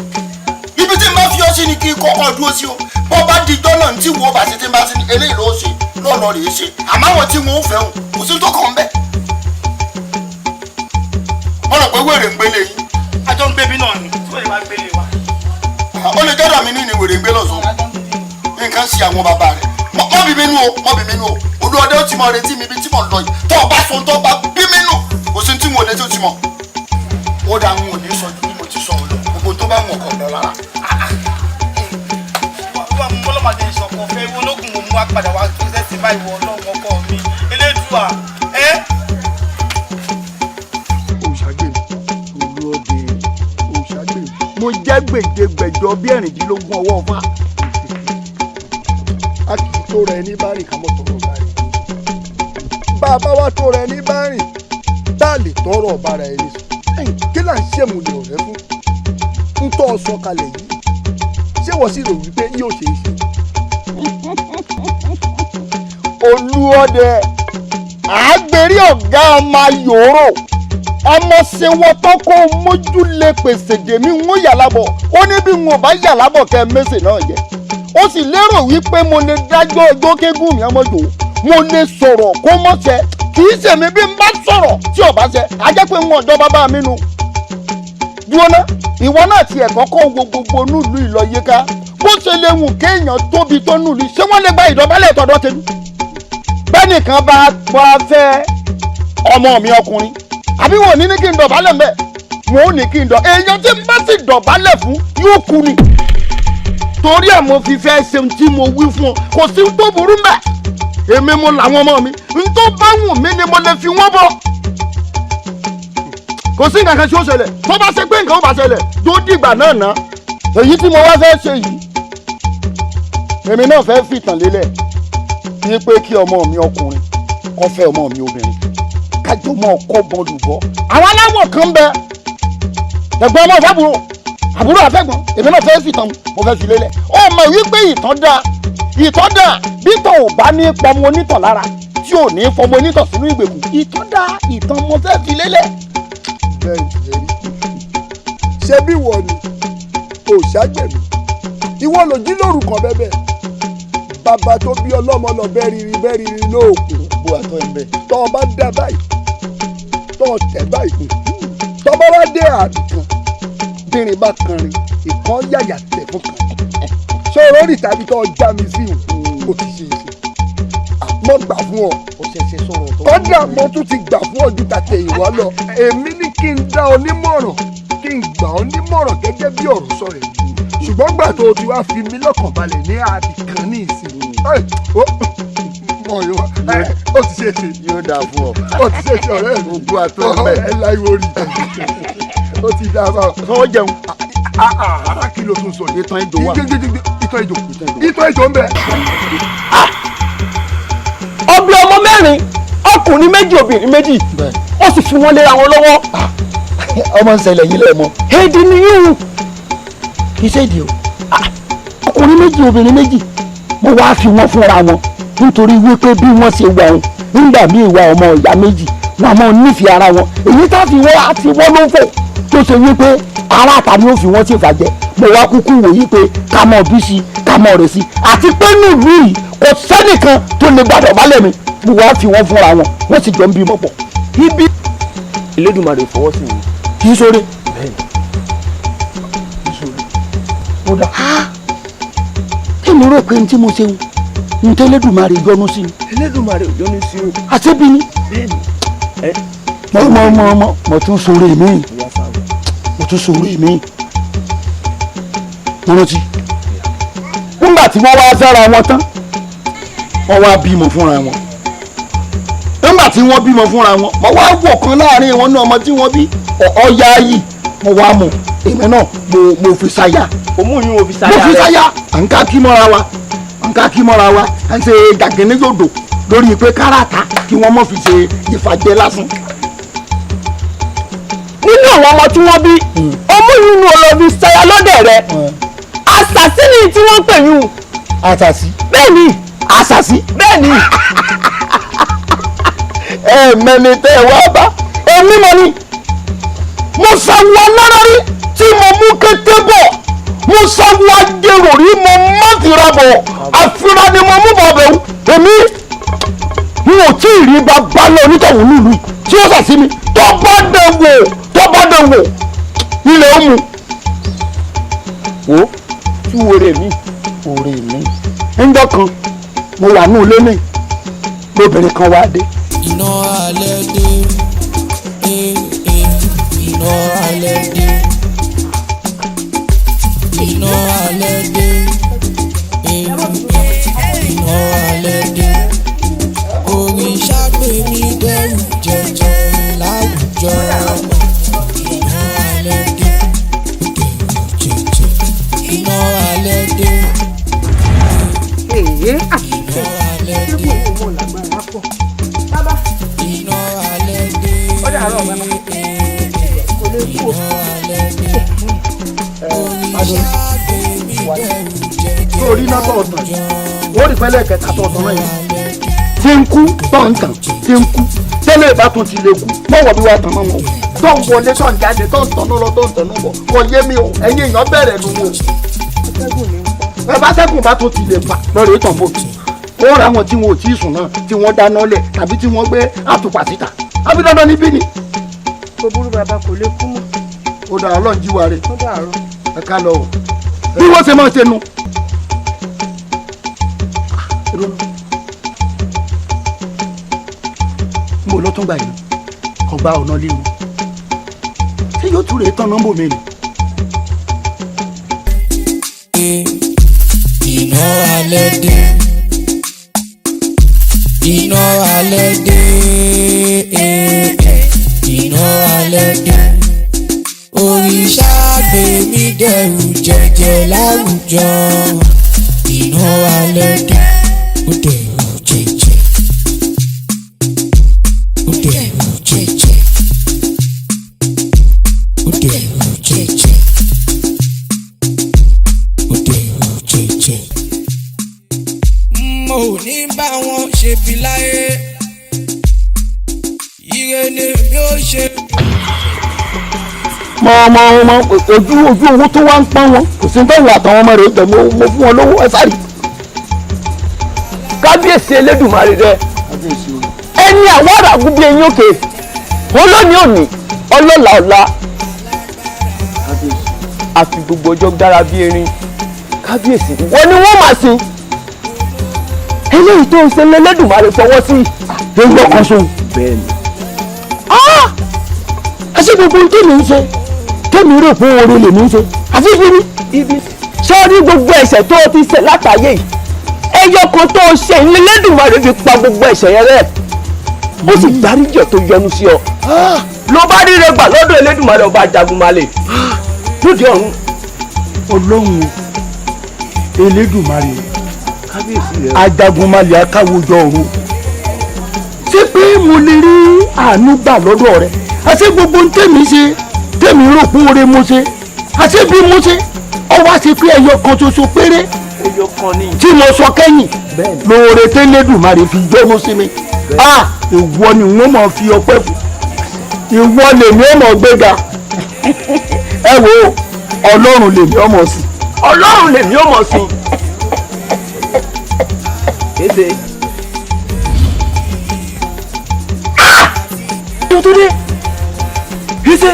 ibi tí n bá fi ọ sí ni kí n kọ́kọ́ dúró sí o bọ́ bá di dọ́là tí wo bá ti ti bá sí ni eléyìí ló ṣe lọ́ọ̀lọ́ rèé ṣe àmọ́ àwọn tí wọ́n ń fẹ́ hùn kò sí tó kàn ń bẹ̀. ọ̀rọ̀ pé wèrè ń gbélé yín. àjọ ń gbébi náà ni tí wọ́n lè máa gbélé wa. ó lè jọ́dọ̀ mi ní ìní wèrè ń gbé lọ́sàn-án nǹkan ṣe àwọn bàbá rẹ̀ mọ́ bí mi nú o mọ́ bí mi nú o olú ọdẹ ó ti mọ retí mi bí tí mo lọ yìí tó o bá sọ tó o bá bí mi nú kò sí tí mo lè tó ti mọ̀ ó dà ń wò ní sọ ju bí mo ti sọ ọ lọ gbogbo tó bá wọn kọ̀ lọ lára. wọ́n mú bọ́lọ́mọdé ìṣọ̀kan fẹ́ ológun mo mú wá padà wá tó ṣẹ́sì báyìí wọ ọlọ́run ọkọ mi elédùà mo jẹ́ gbèdégbèjọ bí ẹ̀rìndínlógún ọwọ́ ọ̀fà. a kì í tó rẹ ní bárìn ká mọ́ tọrọ bárìn. bá a bá wá tó rẹ ní bárìn tá a lè tọrọ ọ̀bára ẹni sọ. kí là ń ṣèmùlẹ̀ ọ̀rẹ́ fún ń tọ́ ọ sọ kalẹ̀ yìí ṣé wọ́n sì rò wípé yóò ṣe é ṣe. Olúọdẹ àgbèrè ọ̀gá ọmọ yòóró ọmọ ṣe wọ́n tó kó mójú lè pèsè dèmí ń yà lábọ̀ ó ní bí wọn ò bá yà lábọ̀ kẹ́ mẹ́sẹ̀ náà jẹ́ ó sì lérò wípé mo lè dájọ́ ọjọ́ kégún mi ọmọdé mo lè sọ̀rọ̀ kó mọ̀ ṣẹ kì í ṣèmi bí n bá sọ̀rọ̀ tí ò bá ṣẹ á jẹ́ pé wọn ọ̀dọ́ bàbá mi nu. dúró ná ìwọ náà tiẹ̀ kọ́kọ́ wo gbogbo nílùú ìlọ́yẹ́ká bó ṣe lè wù kéèyàn tóbi tó nílùú ṣé wọ́n lè gba ìdọ̀bálẹ̀ tọ̀dọ̀ tèmi. bẹ́nìkan bá fẹ́ ọmọ mi ọkùnrin àbí wọn ò ní kí n dọ̀bálẹ̀ mbẹ́ wọn ò ní kí n dọ̀ èèyàn tí n bá sì dọ̀bálẹ̀ fún yóò kú ni torí ẹ̀ mo fi fẹ́ ṣe tí mo wí fún ọ kò sí tó burú mbẹ́ èmi mo làwọn ọmọ mi n tó bá wù mí ni mo lè fi wọ́n bọ̀ kò sí nǹkan kan tí ó ṣẹlẹ̀ tó bá ṣe pé nǹkan ó bá ṣẹlẹ̀ tó dìgbà náà ná èyí tí mo wá fẹ́ ṣe yìí èmi náà fẹ́ fìtàn lélẹ̀ ní pé kí ọmọ mi ọkùnrin kó fẹ́ ọmọ mi obìnrin kájọ mọ ọkọ bọọlù bọ àwọn aláwọ̀ kan bẹ ẹ̀gbọ́n ọmọ ìfàbúrò àbúrò àfẹ́gbọ́n èmi náà fẹ́ fìtàn mo fẹ́ fi lélẹ̀ ó mọ̀ wípé ìtàn dáa bí tàn ò bá ní pọmọ onítàn lára tí ò ní fọmọ onítàn sínú ìgbèkùn ìtàn dáa ìtàn mo fẹ́ fi lélẹ̀. bẹ́ẹ̀ ni ṣé bí wọ́n ni kò ṣàgbẹ̀mí ìwọ ló jí lórúkọ bẹ́ẹ̀ bàbá tó bí ọlọ́mọ lọ bẹ́ẹ̀ rírì lóòkùn bó àtọ́ ẹ̀ ń bẹ̀. tọ́ ọ bá dá báyìí tọ́ ọ tẹ̀ báyìí tọ́ bá wá dé àdùkàn bìnrin bá kanrin ìkan yàyà tẹ̀ fún kan ṣé olórí tàbí tọ́ ọ já mi sí o ti ṣe é ṣe mo gbà fún ọ kọ́dà mo tún ti gbà fún ọ ju tàtẹ̀ ìwà lọ èmi ní kí n dá ọ nímọ̀ràn kí n gbà ọ nímọ̀ràn gẹ́gẹ́ bí ọ̀rọ̀ sọ̀rọ̀ yìí ṣùgbọ́n gbà tó o ti wá fi mí lọ́kàn balẹ̀ ní àdìkan ní ìsìn ó ti ṣe é ṣe. yóò dáa fún ọ. ó ti ṣe é ṣe ọ̀rẹ́ mi. ogun àtọ́ ẹ̀mẹ́. ẹ láìwo rí ó ti dáa bá ọ. sọ jẹun. kí ló tún sọ yìí. ìtàn ìjò wà. ìtàn ìjò ń bẹ. ọbẹ̀ ọmọ mẹ́rin ọkùnrin méjì obìnrin méjì ó sì fi wọ́n léra wọn lọ́wọ́. ọmọ ń ṣẹlẹ̀ yín lẹ́ẹ̀mọ́. èdè ni yóò kì í ṣe èdè o. ọkùnrin méjì obìnrin méjì mo wá fi wọ́n fúnra wọn nítorí wípé bí wọ́n ṣe wà ọ́n nígbà míì wà ọmọ ìyá méjì wọn máa nífẹ̀ẹ́ ara wọn èyí tá fi wọ́n àti wọ́n ló ń fò tó ṣe wípé ara àtàní ó fi wọ́n ṣe fàjẹ́ mo wá kúkú wò yí pé ká mọ̀ bí sí ká mọ̀ rẹ̀ sí àti pé nílùú yìí kò sẹ́nìkan tó lè gbàdọ̀ bálẹ̀ mi mo wá fi wọ́n fúnra wọn wọ́n sì jọ ń bímọ pọ̀. ibi Elédùmarè fọwọ́ sí mi kì í sóore. bẹ́ẹ̀ni kì í sóore. ó dà. kí ni rò pé ní tí mo ṣe ń ntẹ Elédùmarè yọ́nú sí mi. Elédùmarè yọ́nú sí o. àṣebí ni. bẹ́ẹ̀ni. mo tún sóore mi. mo tún sóore mi. mo rántí. nígbà tí wọ́n wá sára wọn tán wọ́n wá bímọ fúnra wọn. nígbà tí wọ́n bímọ fúnra wọn mo wá wọ̀ kan láàrin wọn náà ọmọ tí wọ́n bí ọ̀ya yìí mo wá mọ̀ èmi náà mo fi ṣaya. òmùyún mo fi ṣaya rẹ. mo fi ṣaya à ń ká kí mọ́ra wa nǹkan kí mọ́ra wa à ń ṣe gàgẹ́ni yòdò lórí pé káràtà kí wọ́n mọ̀ fi ṣe ìfàjẹ́ lásán. nínú àwọn ọmọ tí wọ́n bí ọmú nínú olóbi ṣẹyà lọ́dẹ̀ rẹ̀ àṣàṣì ni tí wọ́n pè yún. àṣàṣì. bẹ́ẹ̀ni àṣàṣì. bẹ́ẹ̀ni. mẹ́ni tẹ́ ẹ wá bá èmi mọ̀ ni mo ṣàwọn lọ́rọ́rí tí mo mú kété bọ̀ mo ṣàwọn ajérò rí mo má fira bọ̀ àfira ni mo mú bọ̀ bẹ̀rù èmi n ò tí ì rí bàbá lọ onítọ̀hún nílùú tí ó sàsí mi tó bá dẹ̀ wò tó tó bá dán wò ilẹ̀ ó mu wò tú wòrè mi ńjọ́ kan mo wà ní ilé mi lóbìnrin kan wá dé. iná alẹ́ dé iná alẹ́ dé iná alẹ́ dé iná alẹ́ dé òrìṣà gbé mi dẹ́rù jẹjẹ láwùjọ iná alẹ́ dé jẹjẹ iná alẹ́ dé iná alẹ́ dé iná alẹ́ dé iná alẹ́ dé òrìṣà gbé mi dẹ́rù jẹjẹ lórí náà tó ọ̀tàn wọ́n rí pẹ́lẹ́ kẹta tó ọ̀tàn náà yẹn tí ń kú tọ̀ǹtàn tí ń kú tẹ́lẹ̀ ìbátan ti lè kú mọ̀wọ́ bí wàá tàn mọ́ wọn tó ń wọlé tó ń jáde tó ń tọ̀nà lọ tó ń tọ̀nà bọ̀ kò yé mi o ẹ̀yin èèyàn bẹ̀rẹ̀ nu wo ẹ bá sẹ́kùn bá tó ti lè fà lọ́rọ̀ ìtàn fòtù ó ra wọn tí wọn ò tí ì sùn náà tí wọ́n dáná lẹ̀ tàbí tí wọ́n gbé àtùpà síta àbí dandan níbí ni. kò burú bàbá kò lè kú mọ́. ó dà ọlọ́run jí wa rè ó dàrú. ẹ ká lọ o bí wọ́n ṣe máa ṣe nu. mo lọ tún gbà yìí ọgbà ọ̀nà léwu ṣé yóò tún rèé tán nọ́mbò mi ni. iná alẹ́ dé iná alẹ́ dé iná alẹ́ dé òrìṣà gbé mi dẹ́rù jẹjẹ láwùjọ iná alẹ́ dé ó dẹ̀rù jẹjẹ ó dẹ̀rù jẹjẹ ó dẹ̀rù jẹjẹ ó dẹ̀rù jẹjẹ. mo ní bá wọn ṣe bí láyé ire ni bí ó ṣe. ọmọ ojú owó tó wá ń pọ́n wọn kò sí tọ́wọ́ àtàwọn ọmọ rẹ̀ jẹ́ mo fún wọn lówó ẹ sáré. kábíyèsí elédùnmarè rẹ ẹni àwọn àràgùn bíi eyín òkè olóòní òní ọlọ́lá ọ̀la àfi gbogbo ọjọ́ dára bíi erin kábíyèsí wọn ni wọ́n máa sin eléyìí tó ń ṣe lẹ́lẹ́dùnmarè fọwọ́ sí ewu ọkàn so. bẹ́ẹ̀ni. ẹ ṣe gbogbo ohun tó lè ń ṣe tẹ́mi rò pé oore lè ní í ṣe àfi ibi. ṣé o ní gbogbo ẹ̀ṣẹ̀ tó o ti ṣẹ̀ látàyè yìí ẹyọ kan tó o ṣe ìlẹ́lẹ́dùnmarè fi pa gbogbo ẹ̀ṣẹ̀ yẹn rẹ́ ó sì dáríjì tó yọ́nú sí ọ ló bá ríre gbà lọ́dọ̀ Elédùmarè ọba Jagunmalè lóde ọ̀run. Ọlọ́run Elédùmarè Ajagunmalè akáwùjọ ọ̀run ṣé pé mo lè rí àánú gbà lọ́dọ̀ rẹ àti gbogbo tèmi ṣe tèmi rò pé oore mo ṣe àti bí mo ṣe ọwọ́ àti pé ẹyọ kan ṣoṣo péré tí mo sọ kẹ́yìn lóore tẹ́lẹ̀dùmarè fi jọ́nú sí mi ìwọ ni wọ́n máa fi ọpẹ́ fún ìwọ lèmi ọmọ gbéga ẹ wo ọlọ́run lèmi ọmọ sí. ọlọ́run lèmi ọmọ sí. kéde. tó dé kéde.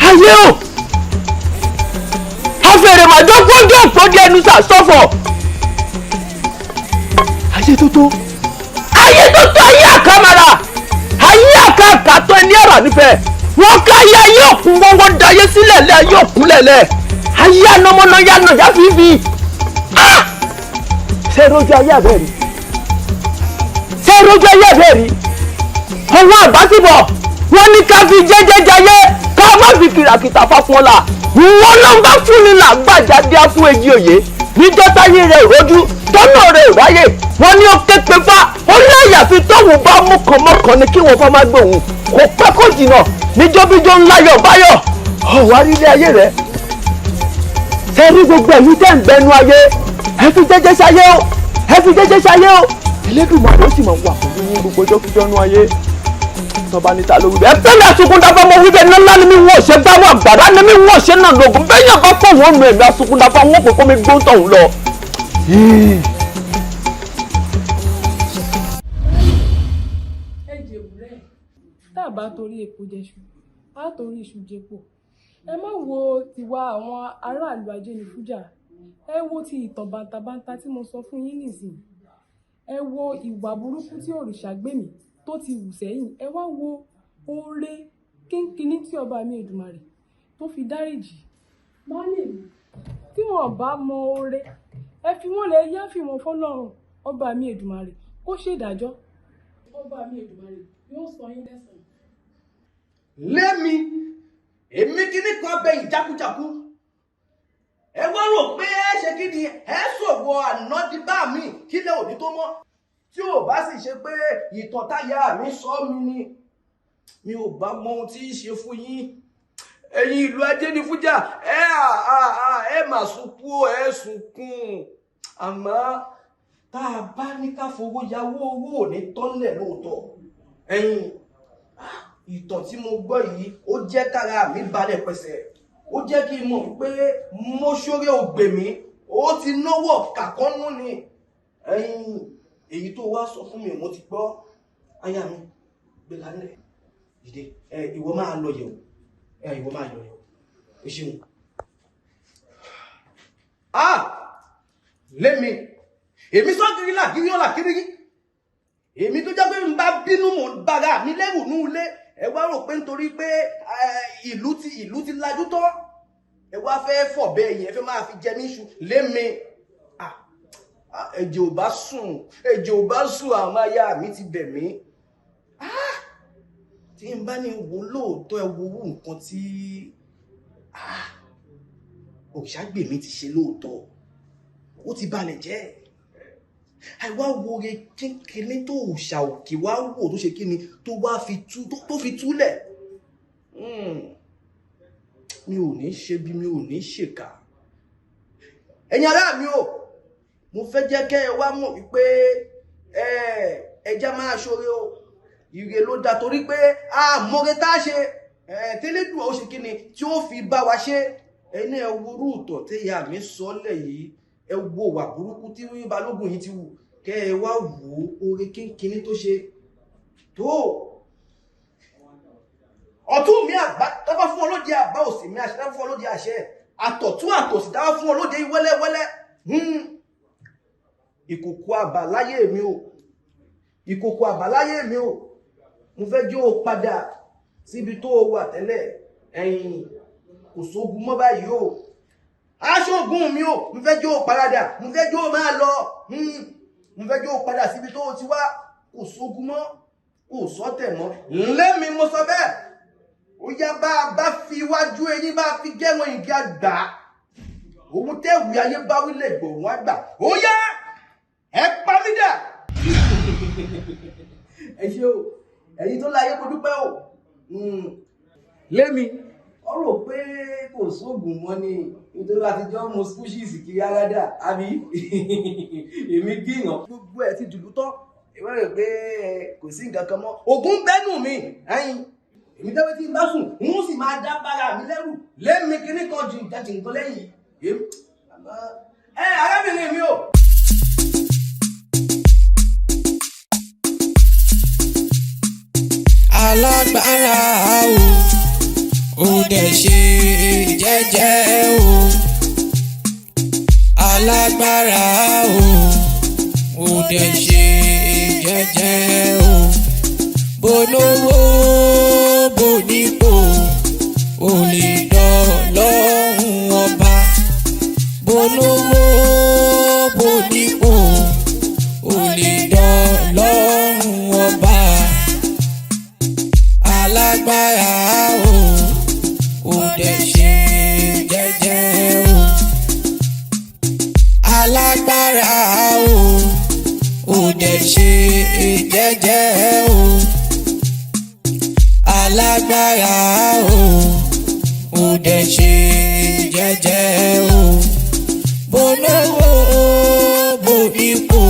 ayé o afẹ́rẹ́ màjọ gbọ́dọ̀ gbọ́dọ̀ ẹnu sàṣọ́fọ̀. ayé tó tó ayé àkàmàrà ayé àkàkàtọ ẹni ẹ̀rà nífẹ̀ẹ́ wọ́n ká ayé òkun wọ́n dayé sílẹ̀ lẹ́ ayé òkun lẹ̀lẹ́ ayé anamọ́nà yánà yá fífi. ṣé rojú ayé àbẹ́ rí ọwọ́ àbátìbọ̀ wọ́n ní ká fi jẹ́jẹ́ jayé ká má fi kìràkìtà fáfún ọ̀la wọ́n ló ń bá fún ni làgbàjáde fún èjì òye níjọ́ táyé rẹ̀ ìrójú tọ́nà rẹ̀ ìráyè wọ́n ní ó ké pé fá ó ní àyàfi tóun bá mú kan mọ́kàn ni kí wọ́n fá má gbé òun kò pẹ́ kó jìnnà níjọ́bíjọ́ ńláyọ̀ báyọ̀ ọ̀wá rílé ayé rẹ̀ ṣe rí gbogbo ẹ̀mí tẹ́ ń bẹnu ayé ẹ fi jẹ́jẹ́ sáyé o ẹ fi jẹ́jẹ́ sáyé o Elédùmarè ó sì mọ̀ wà fún yín gbogbo ọjọ́ nú ayé tọba níta ló wí bẹ́ẹ̀ fẹ́mi àsukúndàfọ́ mo wí bẹ́ẹ̀ ńlá ni mi wọ́n ṣe gbáwọ́ àgbàrá ni mi wọ́n ṣe náà lóògùn bẹ́ẹ̀ yàn bá pọ̀ wọ́n nu ẹ̀mí àsukúndàfọ́ wọn kò kó mi gbó tọ̀hún lọ. tá a bá torí epo jẹṣu á torí iṣu jẹpo. Ẹ má wo tiwa àwọn aráàlú ajénifújà, ẹ wo ti ìtàn bàǹtàbàǹtà tí mo sọ fún yín nísìnyí. Ẹ wo ìwà burúkú tí òrìṣà gbèmí tó ti wù sẹ́yìn, ẹ wá wo oore kínkínní tí ọba mi Èdùmàrè tó fi dáríjì. Baálé mi tí wọn bá mọ oore, ẹ fi wọn lẹ yáfi wọn fọ́lọ́run ọba mi Èdùmàrè kó ṣèdájọ́. Ọba mi Èdùmàrè yóò sọ yín lẹ́san. Lémi èmi kíní kan bẹ ìjákújákú ẹ wá rò pé ẹ ṣe kí ni ẹ ṣòwò ànádìbá mi kílẹ̀ òní tó mọ́ tí ò bá sì ṣe pé ìtàn táyà mi sọ mi ni mi ò bá mọ ohun tí í ṣe fún yín. Ẹ̀yin ìlú ajénifújà ẹ mà sunkún ẹ sunkún àmọ́ tá a bá ní ká fowó yáwó owó ò ní tọ́lẹ̀ lóòótọ́. Ẹ̀yin ìtàn tí mo gbọ́ yìí ó jẹ́ kára mi balẹ̀ pẹ̀sẹ̀, ó jẹ́ kí n mọ̀ pé mo ṣoore ògbè mi ó ti náwó kàkọ́nú ni. Ẹ̀yin èyí tó wá sọ fún mi mo ti gbọ́. Aya mi gbé lálẹ́ ìdè ìwọ máa lọ yẹ̀wò ìwọ máa lọ yẹ̀wò o ṣeun. Lémi èmi sọ́kiri làkiri ọ̀là kiri èmi tó jẹ́ pé n bá bínú mò ń bára mi lẹ́rù ní ilé. Ẹ wá rò pé nítorí pé ìlú ti lajú tọ́ ẹ wá fẹ́ fọ̀ bẹ́ẹ̀ yẹn fẹ́ máa fi jẹ mí ṣu. Lémi ẹ̀jẹ̀ ò bá sùn àwọn aya mi ti bẹ̀ mí. Tí n bá ní wo lóòótọ́ ẹ wo nǹkan tí òṣàgbèmí ti ṣe lóòótọ́ ó ti balẹ̀ jẹ́. Àìwá wo re kínkínní tó òòṣà òkè wá wò tó ṣe kíni tó wá fi túlẹ̀. Mi ò ní ṣe bí mi ò ní ṣèkà. Ẹ̀yin ará mi o, mo fẹ́ jẹ́ kẹ́ ẹ wá mọ̀ wípé ẹja máa ṣoore o, ire ló dá torí pé àmọ́re tá a ṣe tẹ́lẹ̀dùn ó ṣe kíni tí ó fi bá wa ṣe. Ẹni ẹ wo rúùtọ̀ tẹ́yà mi sọ́lẹ̀ yìí, ẹ wo wà burúkú tí balógun yìí ti wù, kẹ́ ẹ wá wò ó oore kínkínní tó ṣe tó. Ọ̀tún mi àgbà dábàá fún ọlọ́dẹ àbá òsì mi àṣẹ dábàá fún ọlọ́dẹ àṣẹ àtọ̀tún àtòsì dábàá fún ọlọ́dẹ wẹ́lẹ́wẹ́lẹ́. Ìkòkò àbáláyé mi o, ìkòkò àbáláyé mi o, mo fẹ́ jó o padà síbi tó o wà tẹ́lẹ̀. Ẹ̀yin kò sógun mọ́ báyìí o. Aṣọ́gun mi o, mo fẹ́ jó o paradà, mo fẹ́ jó o máa lọ. Mo fẹ́ jó o padà síbi tó o ti wá. Kò sógun mọ́, kò sọ́tẹ̀ mọ́. Lémi mo sọ bẹ́ẹ̀. Ó yá bá fi iwájú eyín bá fi gẹ́wọ̀n ìdí àgbà. Òun tẹ́wù ayé bá wílẹ̀ gbòòrùn àgbà. Ó yá ẹ pa mí dà. Ẹ ṣé o, ẹ̀yin tó láyé kó dúpẹ́ o. Lémi ó rò pé kò sóògùn mọ́ ni nítorí àtijọ́ mo skúṣìsì kiri aládà àbí èmi gbìyàn gbogbo ẹ̀ ti dùlú tán. Ìwé rẹ̀ pé kò sí nǹkan kan mọ́. Ògún bẹ́nu mi ẹ̀yin èmi tẹ́wé tí n bá sùn n ó sì máa dá bára mi lẹ́rù. Lémi kíní kan ju nǹkan jì nǹkan lẹ́yìn arábìnrin mi o. Alágbára o dẹ̀ ṣe jẹ́jẹ́ o. Alágbára o dẹ̀ ṣe jẹ́jẹ́ o. Bolówó bonípò o lè dọ́lọ́hún ọba. Bolówó bonípò o lè dọ́lọ́hún ọba. Alágbára o dẹ̀ ṣe jẹ́jẹ́ o. Alágbára o dẹ̀ ṣe jẹ́jẹ́ o. Alágbára o dẹ̀ ṣe jẹ́jẹ́ o. Bolówó bonípò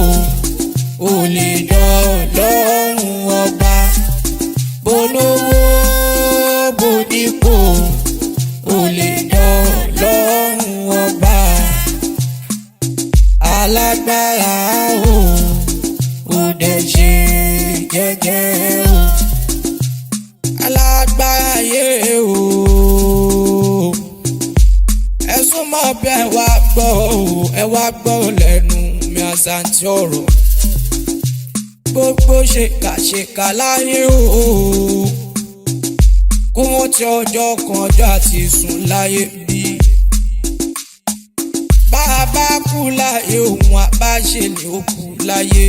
o lè dọ́lọ́hún ọba. Bolówó bonípò o lè dọ́lọ́hún ọba. Alágbára o dẹ̀ ṣe jẹ́jẹ́ o. rántí ọ̀rọ̀ gbogbo ṣèkàṣèkà láyé o kó wọ́n ti ọjọ́ kan ọjọ́ àti sùn láyé bí bá a bá kú láyé òun àbáṣe ni ó kú láyé.